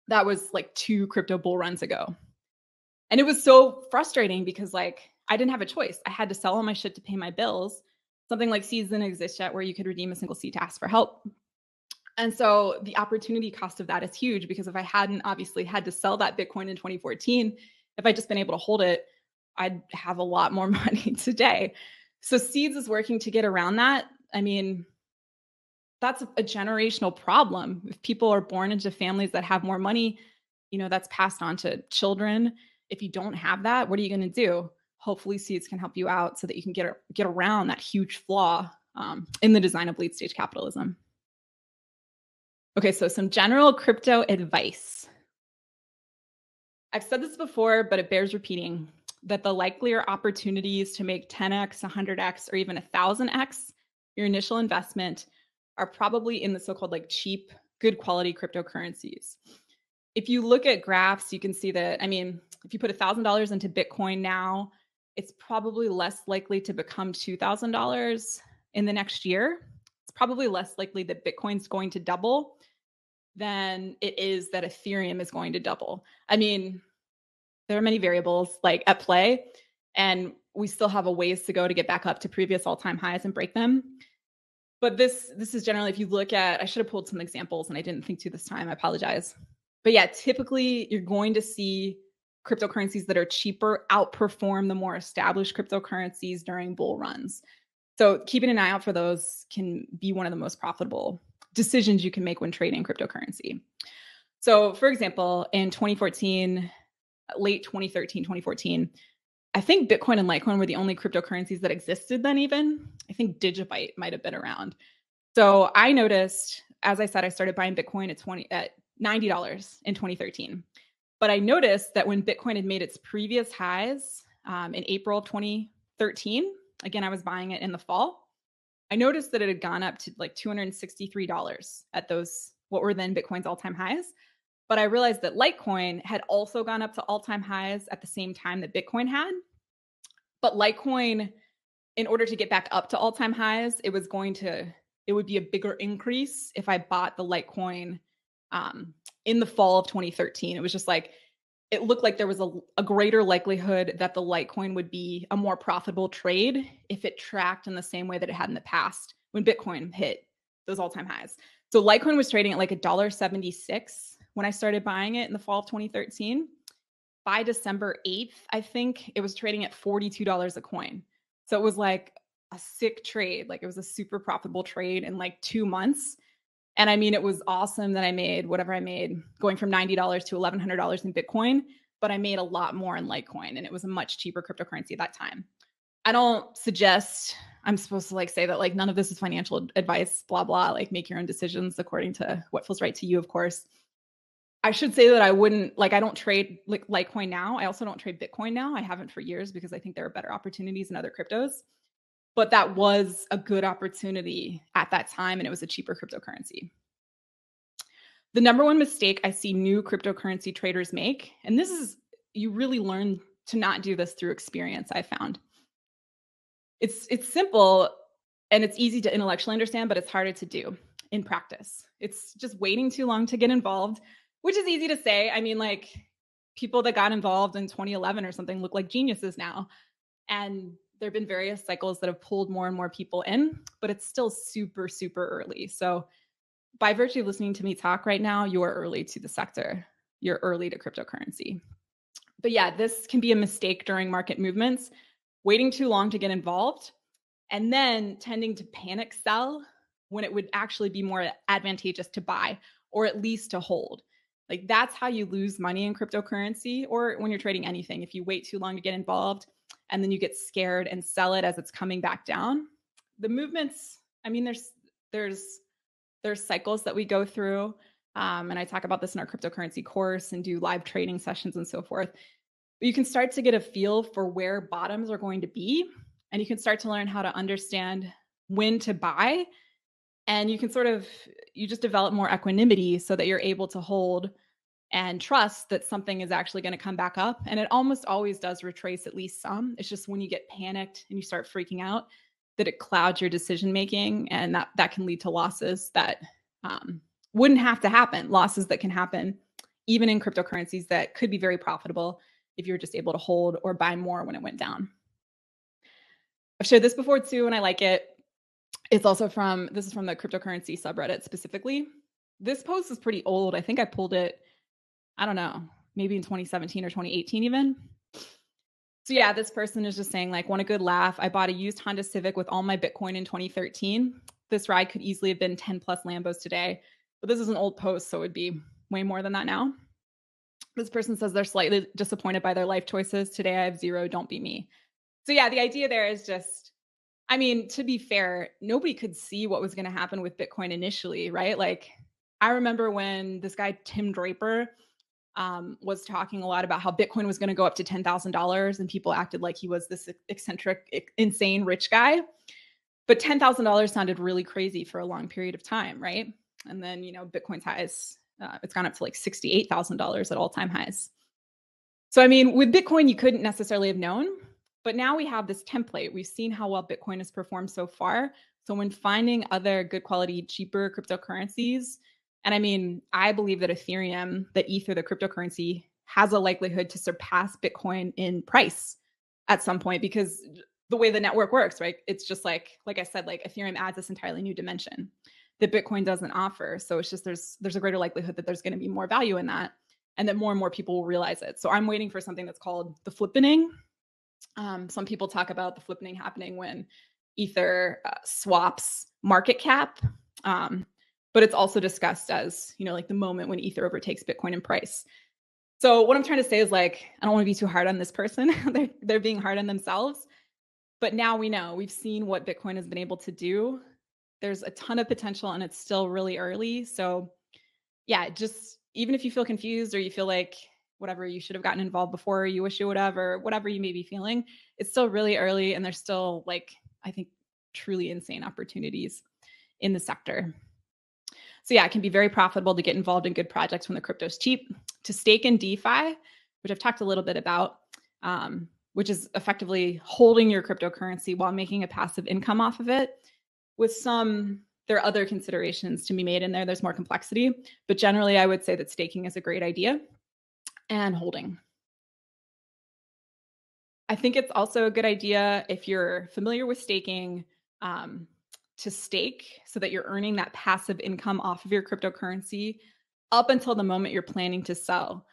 A: That was like 2 crypto bull runs ago. And it was so frustrating because like I didn't have a choice. I had to sell all my shit to pay my bills. Something like Seeds didn't exist yet where you could redeem a single seed to ask for help. And so the opportunity cost of that is huge because if I hadn't obviously had to sell that Bitcoin in 2014, if I'd just been able to hold it, I'd have a lot more money today. So Seeds is working to get around that. I mean, that's a generational problem. If people are born into families that have more money, that's passed on to children. If you don't have that, what are you going to do? Hopefully Seeds can help you out so that you can get around that huge flaw in the design of late stage capitalism. Okay, so some general crypto advice. I've said this before, but it bears repeating, that the likelier opportunities to make 10x, 100x, or even 1,000x your initial investment are probably in the so-called like cheap, good quality cryptocurrencies. If you look at graphs, you can see that, if you put $1,000 into Bitcoin now, it's probably less likely to become $2,000 in the next year. It's probably less likely that Bitcoin's going to double than it is that Ethereum is going to double. There are many variables like at play, and we still have a ways to go to get back up to previous all-time highs and break them. But this is generally, if you look at, I should have pulled some examples and I didn't think to this time, I apologize. But yeah, typically you're going to see cryptocurrencies that are cheaper outperform the more established cryptocurrencies during bull runs. So keeping an eye out for those can be one of the most profitable decisions you can make when trading cryptocurrency. So for example, in 2014, late 2013, 2014, I think Bitcoin and Litecoin were the only cryptocurrencies that existed then even. I think Digibyte might have been around. So I noticed, as I said, I started buying Bitcoin at $90 in 2013. But I noticed that when Bitcoin had made its previous highs in April of 2013, again, I was buying it in the fall. I noticed that it had gone up to like $263 at those, what were then Bitcoin's all-time highs. But I realized that Litecoin had also gone up to all-time highs at the same time that Bitcoin had. But Litecoin, in order to get back up to all-time highs, it would be a bigger increase if I bought the Litecoin in the fall of 2013. It was just like, it looked like there was a greater likelihood that the Litecoin would be a more profitable trade if it tracked in the same way that it had in the past when Bitcoin hit those all-time highs. So Litecoin was trading at like $1.76 when I started buying it in the fall of 2013. By December 8th, I think it was trading at $42 a coin. So it was like a sick trade. Like it was a super profitable trade in like 2 months. And I mean, it was awesome that I made whatever I made going from $90 to $1,100 in Bitcoin, but I made a lot more in Litecoin and it was a much cheaper cryptocurrency at that time. I don't suggest I'm supposed to like say that like none of this is financial advice, blah, blah, like make your own decisions according to what feels right to you, of course. I should say that I don't trade like Litecoin now. I also don't trade Bitcoin now. I haven't for years because I think there are better opportunities in other cryptos. But that was a good opportunity at that time, and it was a cheaper cryptocurrency. The number one mistake I see new cryptocurrency traders make, and this is, you really learn to not do this through experience, I found. It's simple and it's easy to intellectually understand, but it's harder to do in practice. It's just waiting too long to get involved, which is easy to say. I mean, like people that got involved in 2011 or something look like geniuses now. And there have been various cycles that have pulled more and more people in, but it's still super, super early. So by virtue of listening to me talk right now, you are early to the sector. You're early to cryptocurrency. But yeah, this can be a mistake during market movements, waiting too long to get involved, and then tending to panic sell when it would actually be more advantageous to buy or at least to hold. Like that's how you lose money in cryptocurrency or when you're trading anything. If you wait too long to get involved and then you get scared and sell it as it's coming back down. The movements, I mean, there's cycles that we go through. And I talk about this in our cryptocurrency course and do live trading sessions and so forth. But you can start to get a feel for where bottoms are going to be. And you can start to learn how to understand when to buy. And you can you just develop more equanimity so that you're able to hold and trust that something is actually going to come back up. And it almost always does retrace at least some. It's just when you get panicked and you start freaking out that it clouds your decision making, and that can lead to losses that wouldn't have to happen, losses that can happen even in cryptocurrencies that could be very profitable if you're just able to hold or buy more when it went down. I've shared this before too, and I like it. This is from the cryptocurrency subreddit specifically. This post is pretty old. I think I pulled it, I don't know, maybe in 2017 or 2018 even. So yeah, this person is just saying like, want a good laugh. I bought a used Honda Civic with all my Bitcoin in 2013. This ride could easily have been 10 plus Lambos today, but this is an old post, so it would be way more than that now. This person says they're slightly disappointed by their life choices. Today I have zero, don't be me. So yeah, the idea there is just, I mean, to be fair, nobody could see what was going to happen with Bitcoin initially, right? Like I remember when this guy, Tim Draper, was talking a lot about how Bitcoin was going to go up to $10,000 and people acted like he was this eccentric, insane rich guy. But $10,000 sounded really crazy for a long period of time, right? And then, Bitcoin's highs, it's gone up to like $68,000 at all-time highs. So, I mean, with Bitcoin, you couldn't necessarily have known, but now we have this template. We've seen how well Bitcoin has performed so far. So when finding other good quality, cheaper cryptocurrencies, and I mean, I believe that Ethereum, the Ether, the cryptocurrency, has a likelihood to surpass Bitcoin in price at some point because the way the network works, right? It's just like I said, like Ethereum adds this entirely new dimension that Bitcoin doesn't offer. So it's just there's a greater likelihood that there's going to be more value in that and that more and more people will realize it. So I'm waiting for something that's called the flippening. Some people talk about the flippening happening when Ether swaps market cap. but it's also discussed as, like the moment when Ether overtakes Bitcoin in price. So what I'm trying to say is like, I don't want to be too hard on this person. they're being hard on themselves. But now we know, we've seen what Bitcoin has been able to do. There's a ton of potential and it's still really early. So yeah, just even if you feel confused or you feel like whatever, you should have gotten involved before, you wish you would have, or whatever you may be feeling, it's still really early and there's still like, I think, truly insane opportunities in the sector. So yeah, it can be very profitable to get involved in good projects when the crypto's cheap. To stake in DeFi, which I've talked a little bit about, which is effectively holding your cryptocurrency while making a passive income off of it. There are other considerations to be made in there. There's more complexity, but generally I would say that staking is a great idea and holding. I think it's also a good idea if you're familiar with staking, to stake so that you're earning that passive income off of your cryptocurrency up until the moment you're planning to sell.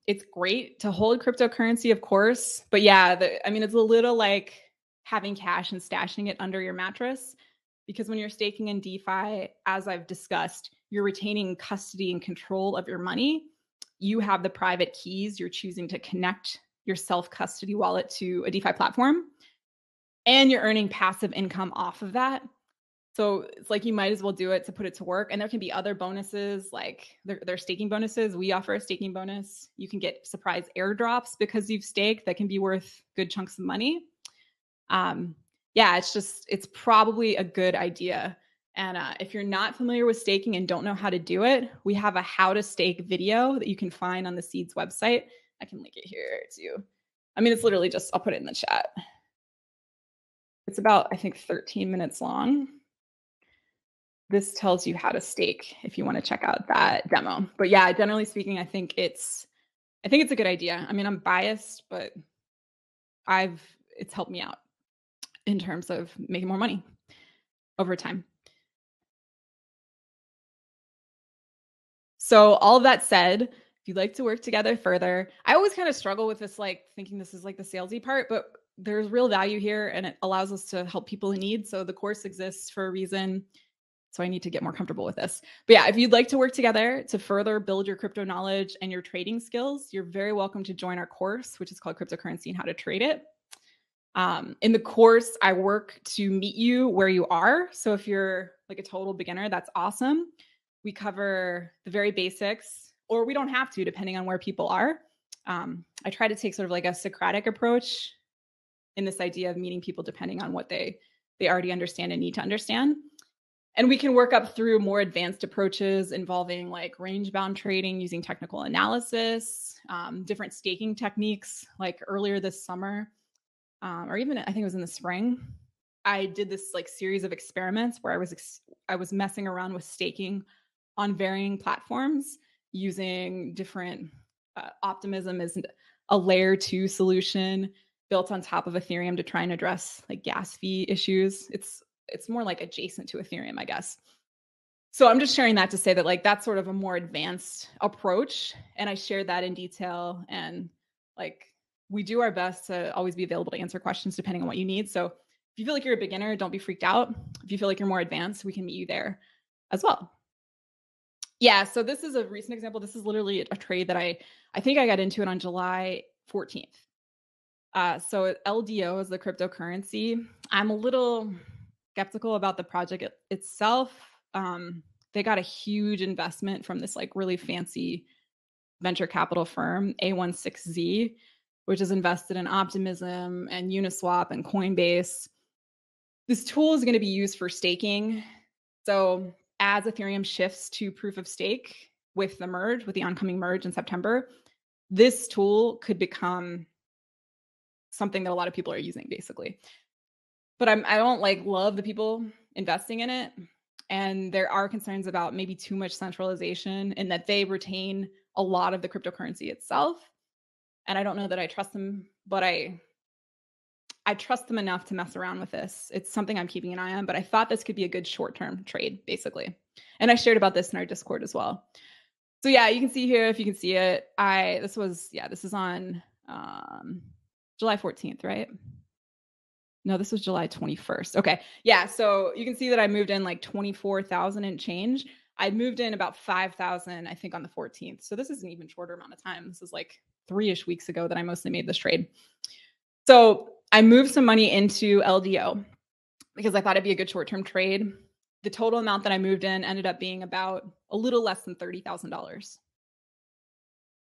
A: It's great to hold cryptocurrency, of course, but yeah, it's a little like having cash and stashing it under your mattress, because when you're staking in DeFi, as I've discussed, you're retaining custody and control of your money. You have the private keys. You're choosing to connect your self-custody wallet to a DeFi platform, and you're earning passive income off of that. So it's like you might as well do it to put it to work. And there can be other bonuses, like their staking bonuses. We offer a staking bonus. You can get surprise airdrops because you've staked that can be worth good chunks of money. It's probably a good idea. And if you're not familiar with staking and don't know how to do it, we have a how to stake video that you can find on the Seeds website. I can link it here too. It's literally just, I'll put it in the chat. It's about, I think, 13 minutes long. This tells you how to stake if you want to check out that demo. But yeah, generally speaking, I think it's a good idea. I'm biased, but it's helped me out in terms of making more money over time. So all of that said, if you'd like to work together further, I always kind of struggle with this, like thinking this is like the salesy part, but there's real value here and it allows us to help people in need. So the course exists for a reason. So I need to get more comfortable with this. But yeah, if you'd like to work together to further build your crypto knowledge and your trading skills, you're very welcome to join our course, which is called Cryptocurrency and How to Trade It. In the course, I work to meet you where you are. So if you're like a total beginner, that's awesome. We cover the very basics, or we don't have to, depending on where people are. I try to take sort of like a Socratic approach in this idea of meeting people depending on what they already understand and need to understand. And we can work up through more advanced approaches involving like range-bound trading using technical analysis, different staking techniques. Like earlier this summer, or even I think it was in the spring, I did this like series of experiments where I was messing around with staking on varying platforms using different Optimism is a layer 2 solution built on top of Ethereum to try and address like gas fee issues. It's more like adjacent to Ethereum, I guess. So I'm just sharing that to say that like that's sort of a more advanced approach. And I shared that in detail. And like we do our best to always be available to answer questions depending on what you need. So if you feel like you're a beginner, don't be freaked out. If you feel like you're more advanced, we can meet you there as well. Yeah, so this is a recent example. This is literally a trade that I think I got into it on July 14th. So LDO is the cryptocurrency. I'm a little skeptical about the project itself. They got a huge investment from this like really fancy venture capital firm, A16Z, which is invested in Optimism and Uniswap and Coinbase. This tool is going to be used for staking. So as Ethereum shifts to proof of stake with the oncoming merge in September, this tool could become something that a lot of people are using, basically. But I don't like love the people investing in it. And there are concerns about maybe too much centralization and that they retain a lot of the cryptocurrency itself. And I don't know that I trust them, but I trust them enough to mess around with this. It's something I'm keeping an eye on, but I thought this could be a good short-term trade, basically. And I shared about this in our Discord as well. So yeah, you can see here, if you can see it, this is on July 14th, right? No, this was July 21st. Okay. Yeah. So you can see that I moved in like 24,000 and change. I moved in about 5,000, I think, on the 14th. So this is an even shorter amount of time. This is like 3-ish weeks ago that I mostly made this trade. So I moved some money into LDO because I thought it'd be a good short-term trade. The total amount that I moved in ended up being about a little less than $30,000.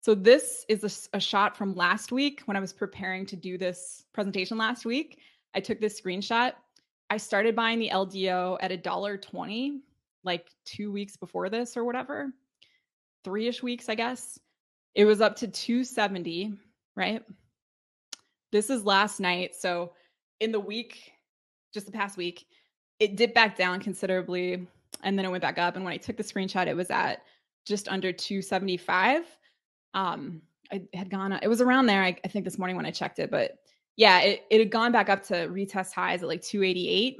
A: So this is a shot from last week when I was preparing to do this presentation last week. I took this screenshot. I started buying the LDO at $1.20, like 2 weeks before this or whatever, 3-ish weeks, I guess. It was up to 270, right? This is last night. So in the week, just the past week, it dipped back down considerably and then it went back up. And when I took the screenshot, it was at just under 275. It had gone, it was around there, I think this morning when I checked it, but yeah, it had gone back up to retest highs at like 288.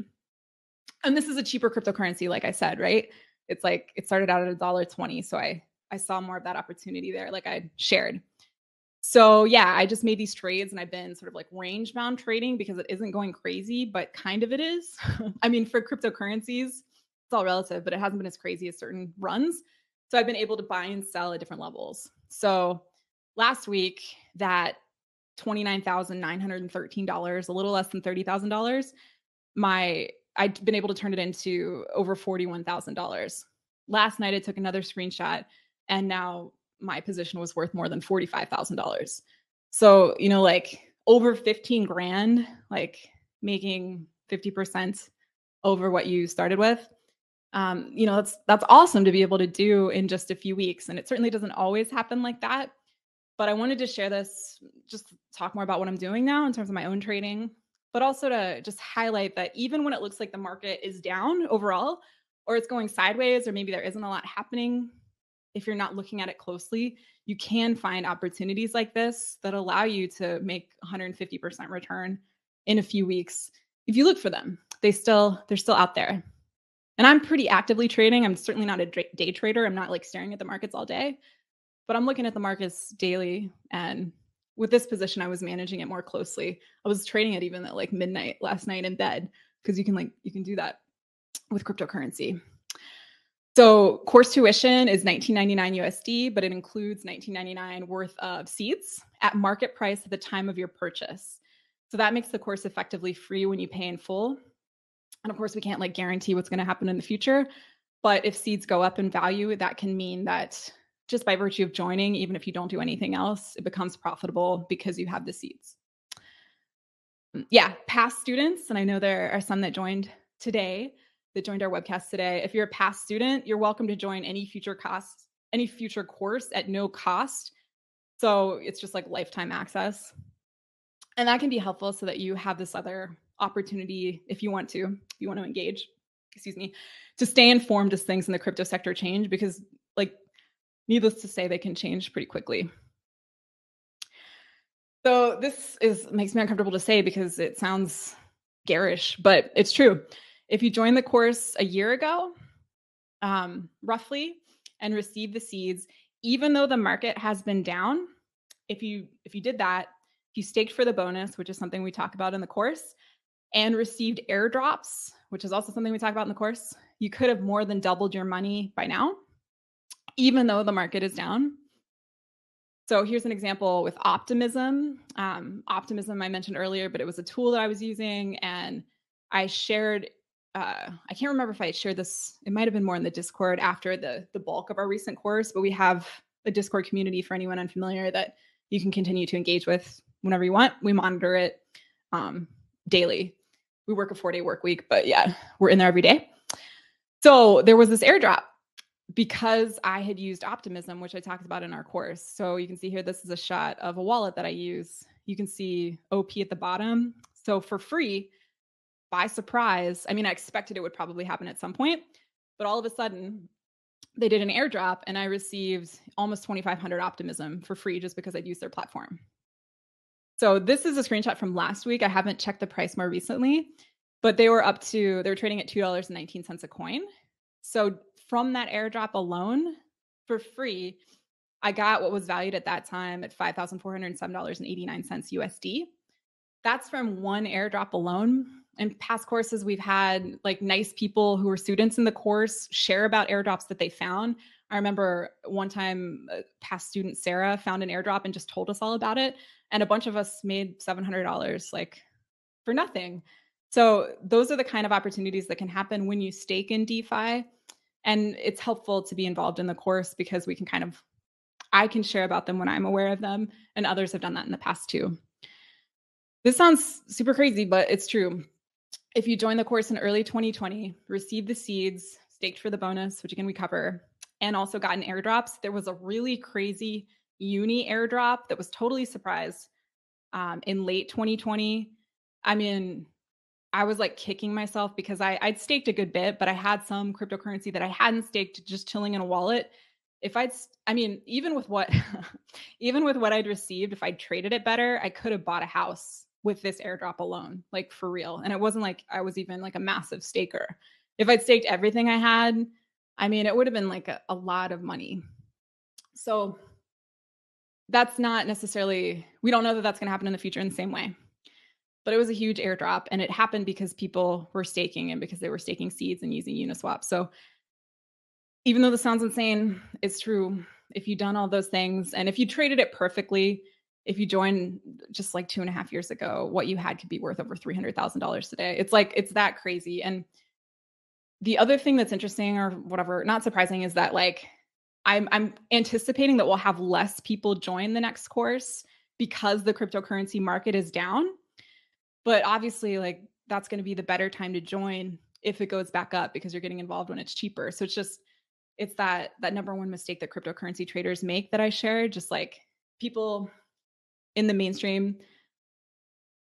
A: And this is a cheaper cryptocurrency, like I said, right? It's like, it started out at $1.20. So I saw more of that opportunity there, like I shared. So yeah, I just made these trades and I've been sort of like range bound trading because it isn't going crazy, but kind of it is. I mean, for cryptocurrencies, it's all relative, but it hasn't been as crazy as certain runs. So I've been able to buy and sell at different levels. So last week, that $29,913, a little less than $30,000, I'd been able to turn it into over $41,000. Last night, I took another screenshot and now my position was worth more than $45,000. So, like over 15 grand, like making 50% over what you started with. That's awesome to be able to do in just a few weeks. And it certainly doesn't always happen like that. But I wanted to share this, just talk more about what I'm doing now in terms of my own trading, but also to just highlight that even when it looks like the market is down overall, or it's going sideways, or maybe there isn't a lot happening, if you're not looking at it closely, you can find opportunities like this that allow you to make 150% return in a few weeks. If you look for them, they're still out there. And I'm pretty actively trading. I'm certainly not a day trader. I'm not like staring at the markets all day, but I'm looking at the markets daily. And with this position, I was managing it more closely. I was trading it even at like midnight last night in bed because you can do that with cryptocurrency. So course tuition is $19.99 USD, but it includes $19.99 worth of seeds at market price at the time of your purchase. So that makes the course effectively free when you pay in full. And of course, we can't like guarantee what's going to happen in the future. But if seeds go up in value, that can mean that just by virtue of joining, even if you don't do anything else, it becomes profitable because you have the seeds. Yeah, past students, and I know there are some that joined our webcast today. If you're a past student, you're welcome to join any future course at no cost. So it's just like lifetime access. And that can be helpful so that you have this other opportunity if you want to engage, to stay informed as things in the crypto sector change, because like, needless to say, they can change pretty quickly. So this makes me uncomfortable to say because it sounds garish, but it's true. If you joined the course a year ago, roughly, and received the seeds, even though the market has been down, if you did that, if you staked for the bonus, which is something we talk about in the course, and received airdrops, which is also something we talk about in the course, you could have more than doubled your money by now, even though the market is down. So here's an example with Optimism. Optimism I mentioned earlier, but it was a tool that I was using, and I shared, I can't remember if I shared this, it might have been more in the Discord after the bulk of our recent course, but we have a Discord community for anyone unfamiliar that you can continue to engage with whenever you want. We monitor it daily. We work a 4-day work week, but yeah, we're in there every day. So there was this airdrop because I had used Optimism, which I talked about in our course. So you can see here, this is a shot of a wallet that I use. You can see OP at the bottom. So for free, by surprise, I mean, I expected it would probably happen at some point, but all of a sudden they did an airdrop and I received almost 2,500 Optimism for free just because I'd used their platform. So this is a screenshot from last week. I haven't checked the price more recently, but they were trading at $2.19 a coin. So from that airdrop alone, for free, I got what was valued at that time at $5,407.89 USD. That's from one airdrop alone. In past courses, we've had like nice people who were students in the course share about airdrops that they found. I remember one time, past student Sarah found an airdrop and just told us all about it. And a bunch of us made $700 like for nothing. So those are the kind of opportunities that can happen when you stake in DeFi. And it's helpful to be involved in the course because we can I can share about them when I'm aware of them, and others have done that in the past too. This sounds super crazy, but it's true. If you join the course in early 2020, received the seeds, staked for the bonus, which again we cover, and also gotten airdrops, there was a really crazy uni airdrop that was totally surprise in late 2020. I mean, I was like kicking myself because I'd staked a good bit, but I had some cryptocurrency that I hadn't staked just chilling in a wallet. If I mean, even with what, even with what I'd received, if I'd traded it better, I could have bought a house with this airdrop alone, like for real. And it wasn't like I was even like a massive staker. If I'd staked everything I had, I mean, it would have been like a lot of money. So that's not necessarily, we don't know that that's going to happen in the future in the same way. But it was a huge airdrop, and it happened because people were staking and because they were staking seeds and using Uniswap. So even though this sounds insane, it's true. If you've done all those things and if you traded it perfectly, if you joined just like 2.5 years ago, what you had could be worth over $300,000 today. It's like, it's that crazy. And the other thing that's interesting or whatever, not surprising, is that like, I'm anticipating that we'll have less people join the next course because the cryptocurrency market is down. But obviously, like, that's going to be the better time to join if it goes back up because you're getting involved when it's cheaper. So it's that number one mistake that cryptocurrency traders make that I shared. Just like people in the mainstream,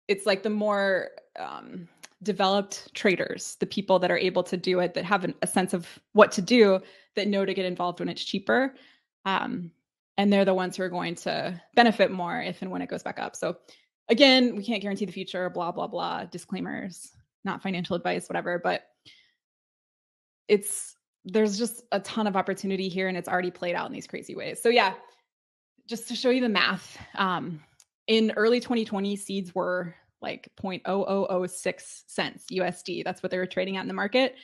A: it's like the more developed traders, the people that are able to do it, that have a sense of what to do, that know to get involved when it's cheaper. And they're the ones who are going to benefit more if and when it goes back up. So again, we can't guarantee the future, blah, blah, blah, disclaimers, not financial advice, whatever, but there's just a ton of opportunity here, and it's already played out in these crazy ways. So yeah, just to show you the math, in early 2020, seeds were like 0.0006 cents USD. That's what they were trading at in the market.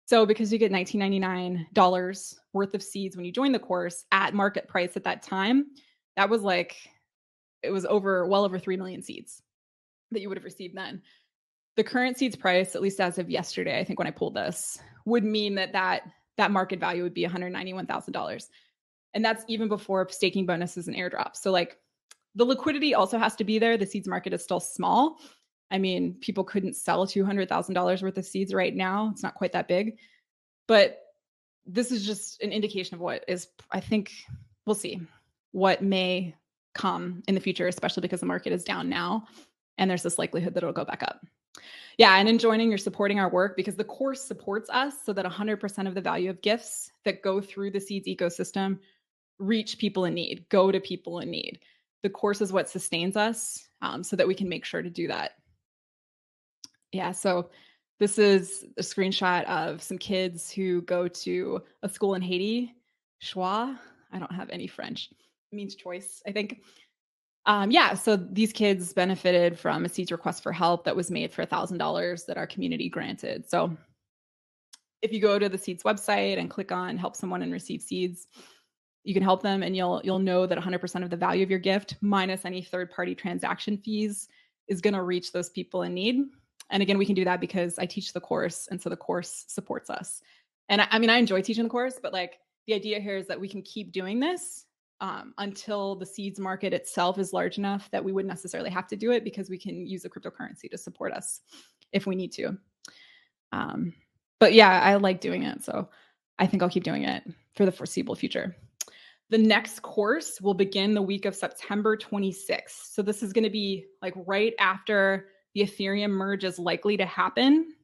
A: So because you get $19.99 worth of seeds when you join the course at market price at that time, that was like, it was well over 3 million seeds that you would have received then. The current seeds price, at least as of yesterday, I think when I pulled this, would mean that market value would be $191,000. And that's even before staking bonuses and airdrops. So like, the liquidity also has to be there. The seeds market is still small. I mean, people couldn't sell $200,000 worth of seeds right now. It's not quite that big. But this is just an indication of what is, I think, we'll see what may come in the future, especially because the market is down now. And there's this likelihood that it'll go back up. Yeah, and in joining, you're supporting our work because the course supports us so that 100% of the value of gifts that go through the Seeds ecosystem reach people in need, go to people in need. The course is what sustains us so that we can make sure to do that. Yeah, so this is a screenshot of some kids who go to a school in Haiti, Choix. I don't have any French. It means choice, I think. Yeah, so these kids benefited from a Seeds request for help that was made for $1,000 that our community granted. So if you go to the Seeds website and click on help someone and receive seeds, you can help them, and you'll know that 100% of the value of your gift minus any third-party transaction fees is going to reach those people in need. And again, we can do that because I teach the course, and so the course supports us. And I mean, I enjoy teaching the course, but like the idea here is that we can keep doing this until the seeds market itself is large enough that we wouldn't necessarily have to do it because we can use a cryptocurrency to support us if we need to. But yeah, I like doing it. So I think I'll keep doing it for the foreseeable future. The next course will begin the week of September 26th. So this is going to be like right after the Ethereum merge is likely to happen.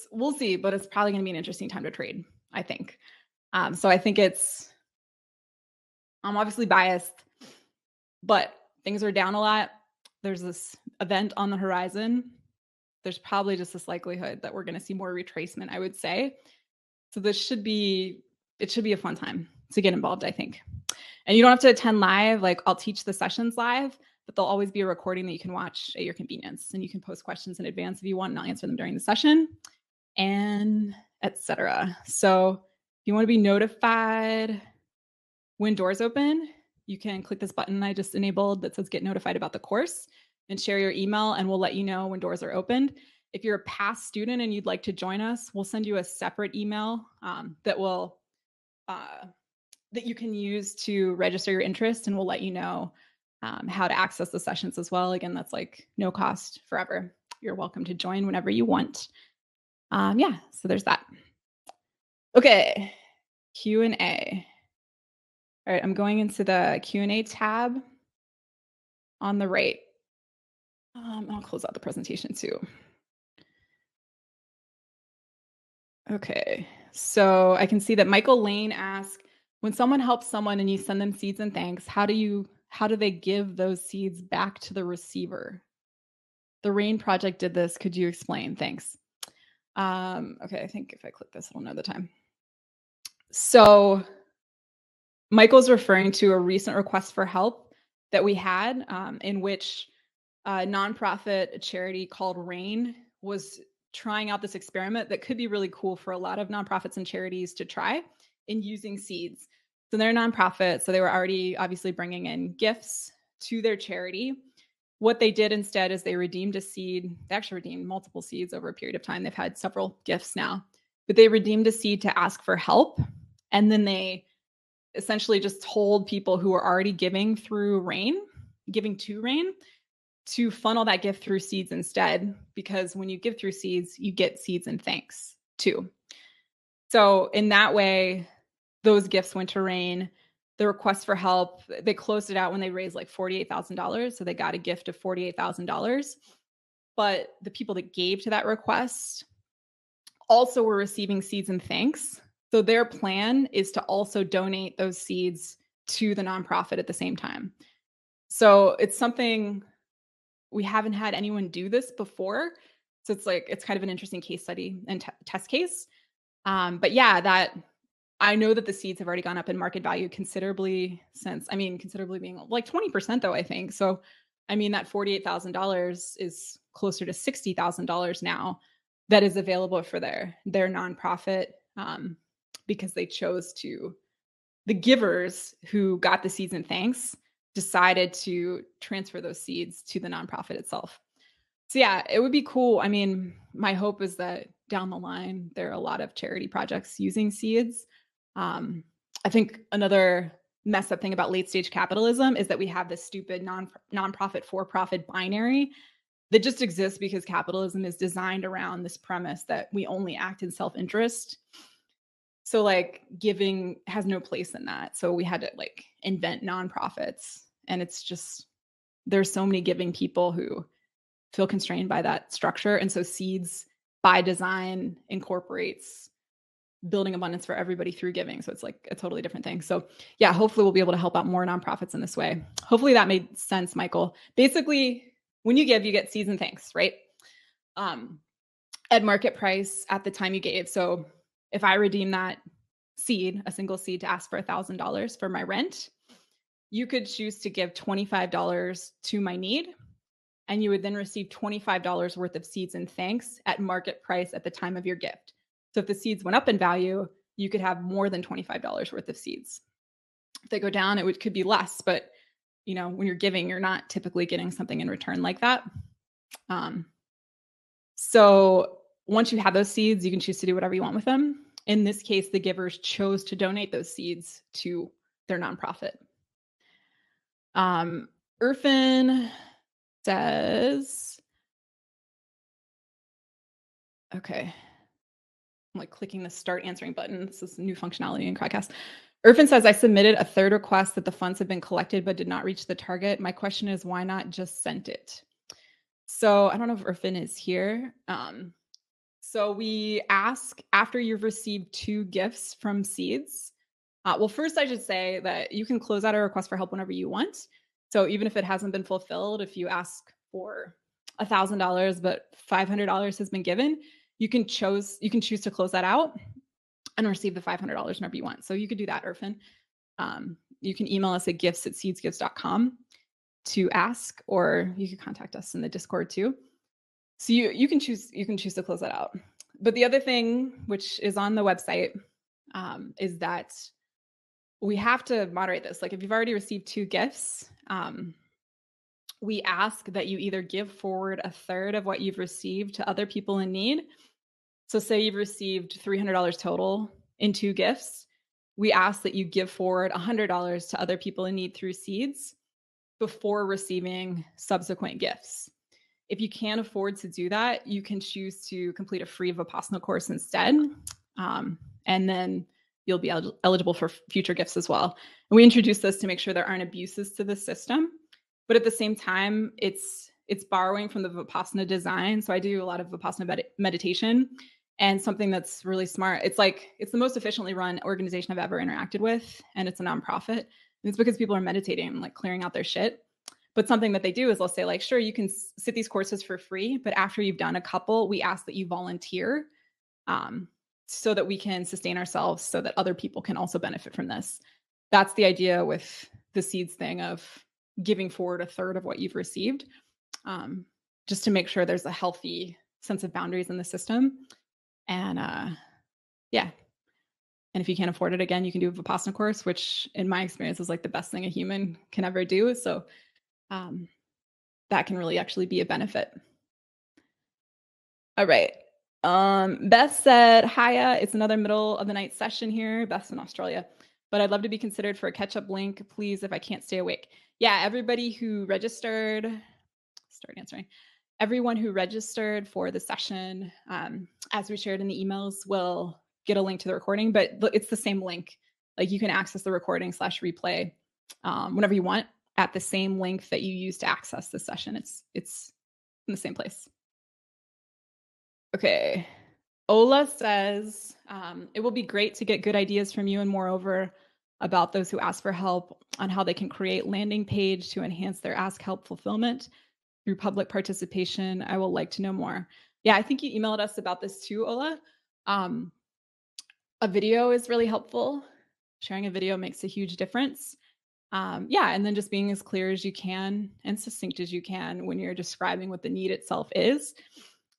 A: We'll see, but it's probably going to be an interesting time to trade, I think. So I think I'm obviously biased, but things are down a lot. There's this event on the horizon. There's probably just this likelihood that we're going to see more retracement, I would say. So it should be a fun time to get involved, I think. And you don't have to attend live. Like, I'll teach the sessions live, but there'll always be a recording that you can watch at your convenience. And you can post questions in advance if you want, and I'll answer them during the session, and etc. So if you want to be notified when doors open, you can click this button I just enabled that says get notified about the course and share your email, and we'll let you know when doors are opened. If you're a past student and you'd like to join us, we'll send you a separate email that you can use to register your interest, and we'll let you know how to access the sessions as well. Again, that's like no cost forever. You're welcome to join whenever you want. Yeah, so there's that. Okay, Q&A. All right, I'm going into the Q&A tab on the right. I'll close out the presentation too. Okay, so I can see that Michael Lane asked, when someone helps someone and you send them seeds and thanks, how do they give those seeds back to the receiver? The RAIN project did this. Could you explain? Thanks. Okay, I think if I click this, it'll know the time. So Michael's referring to a recent request for help that we had in which a nonprofit charity called RAIN was trying out this experiment that could be really cool for a lot of nonprofits and charities to try in using seeds. So they're a nonprofit, so they were already obviously bringing in gifts to their charity. What they did instead is they redeemed a seed. They actually redeemed multiple seeds over a period of time. They've had several gifts now, but they redeemed a seed to ask for help. And then they essentially just told people who were already giving to RAIN, to funnel that gift through seeds instead, because when you give through seeds, you get seeds and thanks too. So in that way, those gifts went to RAIN. The request for help, they closed it out when they raised like $48,000. So they got a gift of $48,000. But the people that gave to that request also were receiving seeds and thanks. So their plan is to also donate those seeds to the nonprofit at the same time. So it's something we haven't had anyone do this before. So it's kind of an interesting case study and test case. But yeah, I know that the seeds have already gone up in market value considerably considerably being like 20% though, I think. So, that $48,000 is closer to $60,000 now that is available for their nonprofit because they chose the givers who got the seeds and thanks decided to transfer those seeds to the nonprofit itself. So yeah, it would be cool. My hope is that down the line, there are a lot of charity projects using seeds. I think another messed up thing about late stage capitalism is that we have this stupid nonprofit for-profit binary that just exists because capitalism is designed around this premise that we only act in self-interest. So giving has no place in that. So we had to invent nonprofits, and it's just, there's so many giving people who feel constrained by that structure. And so seeds by design incorporates building abundance for everybody through giving. So it's like a totally different thing. So yeah, hopefully we'll be able to help out more nonprofits in this way. Hopefully that made sense, Michael. Basically, when you give, you get seeds and thanks, right? At market price at the time you gave. So if I redeem that seed, a single seed, to ask for $1,000 for my rent, you could choose to give $25 to my need, and you would then receive $25 worth of seeds and thanks at market price at the time of your gift. So if the seeds went up in value, you could have more than $25 worth of seeds. If they go down, it could be less, but when you're giving, you're not typically getting something in return like that. So once you have those seeds, you can choose to do whatever you want with them. In this case, the givers chose to donate those seeds to their nonprofit. Irfan says, okay, I'm clicking the start answering button. This is new functionality in Crowdcast. Irfan says, I submitted a third request that the funds have been collected but did not reach the target. My question is, why not just sent it? So I don't know if Irfan is here. So we ask after you've received 2 gifts from Seeds. Well, first I should say that you can close out a request for help whenever you want. So even if it hasn't been fulfilled, if you ask for $1,000 but $500 has been given, you can choose to close that out and receive the $500 whenever you want. So you could do that, Irfan. You can email us at gifts@seedsgifts.com. to ask, or you can contact us in the Discord too. So you can choose to close that out. But the other thing, which is on the website, is that we have to moderate this. Like if you've already received 2 gifts, we ask that you either give forward a third of what you've received to other people in need. So say you've received $300 total in 2 gifts. We ask that you give forward $100 to other people in need through Seeds before receiving subsequent gifts. If you can't afford to do that, you can choose to complete a free Vipassana course instead. And then you'll be eligible for future gifts as well. And we introduce this to make sure there aren't abuses to the system. But at the same time, it's borrowing from the Vipassana design. So I do a lot of Vipassana meditation, and something that's really smart. It's the most efficiently run organization I've ever interacted with, and it's a nonprofit. And it's because people are meditating and like clearing out their shit. But something that they do is they'll say like, sure, you can sit these courses for free, but after you've done a couple, we ask that you volunteer, so that we can sustain ourselves, so that other people can also benefit from this. That's the idea with the Seeds thing of giving forward a third of what you've received, just to make sure there's a healthy sense of boundaries in the system. And yeah. And if you can't afford it, again, you can do a Vipassana course, which in my experience is like the best thing a human can ever do. So that can really actually be a benefit. All right. Beth said, hiya, it's another middle of the night session here. Beth's in Australia, but I'd love to be considered for a catch-up link, please, if I can't stay awake. Yeah, everybody who registered, start answering. Everyone who registered for the session, as we shared in the emails, will get a link to the recording, but it's the same link. Like you can access the recording / replay whenever you want at the same link that you use to access the session. It's in the same place. Okay. Ola says, it will be great to get good ideas from you, and moreover, about those who ask for help on how they can create landing page to enhance their ask help fulfillment through public participation. I will like to know more. Yeah, I think you emailed us about this too, Ola. A video is really helpful. Sharing a video makes a huge difference. Yeah, and then just being as clear as you can and succinct as you can when you're describing what the need itself is.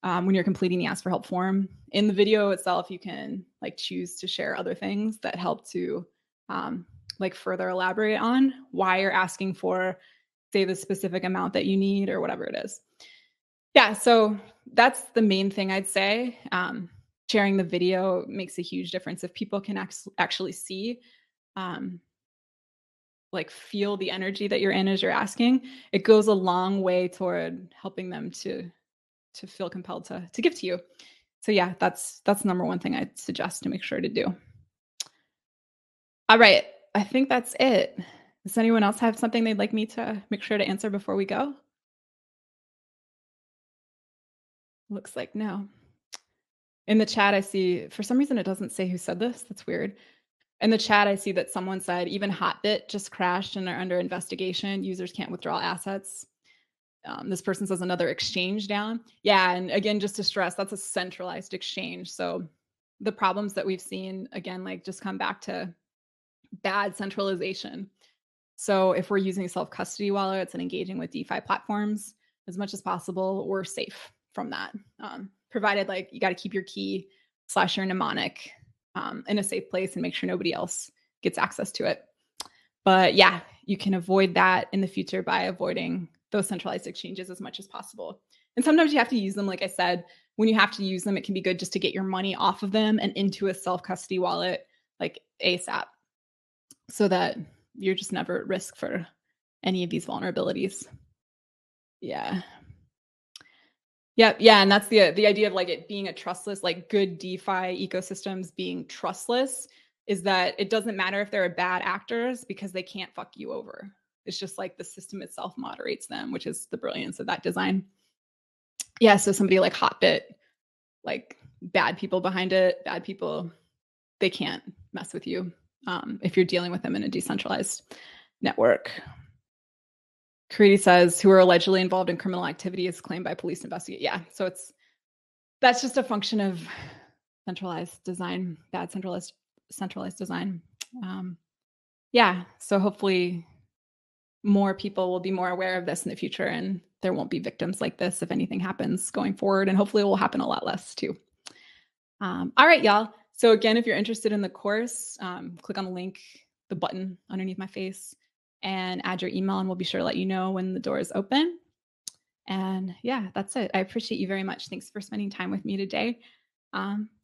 A: When you're completing the ask for help form. In the video itself, you can like choose to share other things that help to like further elaborate on why you're asking for, say, the specific amount that you need or whatever it is. Yeah, so that's the main thing I'd say. Sharing the video makes a huge difference. If people can actually see, like feel the energy that you're in as you're asking, it goes a long way toward helping them to feel compelled to give to you. So yeah, that's the number one thing I'd suggest to make sure to do. All right, I think that's it. Does anyone else have something they'd like me to make sure to answer before we go? Looks like no. In the chat, I see, for some reason, it doesn't say who said this. That's weird. In the chat, I see that someone said, even Hotbit just crashed and are under investigation. Users can't withdraw assets. This person says another exchange down. Yeah, and again, just to stress, that's a centralized exchange. So the problems that we've seen, again, like just come back to bad centralization. So if we're using self-custody wallets and engaging with DeFi platforms as much as possible, we're safe from that. Provided like you got to keep your key / your mnemonic in a safe place and make sure nobody else gets access to it. But yeah, you can avoid that in the future by avoiding those centralized exchanges as much as possible. And sometimes you have to use them. Like I said, when you have to use them, it can be good just to get your money off of them and into a self-custody wallet like ASAP, so that you're just never at risk for any of these vulnerabilities. Yeah. Yep. Yeah. And that's the idea of like it being a trustless, like good DeFi ecosystems being trustless, is that it doesn't matter if they're bad actors because they can't fuck you over. It's just like the system itself moderates them, which is the brilliance of that design. Yeah. So somebody like Hotbit, like bad people behind it, bad people, they can't mess with you if you're dealing with them in a decentralized network. Creedy says, who are allegedly involved in criminal activity is claimed by police investigate. Yeah, so that's just a function of centralized design, bad centralized design. Yeah, so hopefully more people will be more aware of this in the future and there won't be victims like this if anything happens going forward. And hopefully it will happen a lot less too. All right, y'all. So again, if you're interested in the course, click on the link, the button underneath my face, and add your email, and we'll be sure to let you know when the doors open. And yeah, that's it. I appreciate you very much. Thanks for spending time with me today.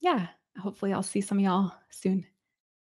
A: Yeah, hopefully I'll see some of y'all soon.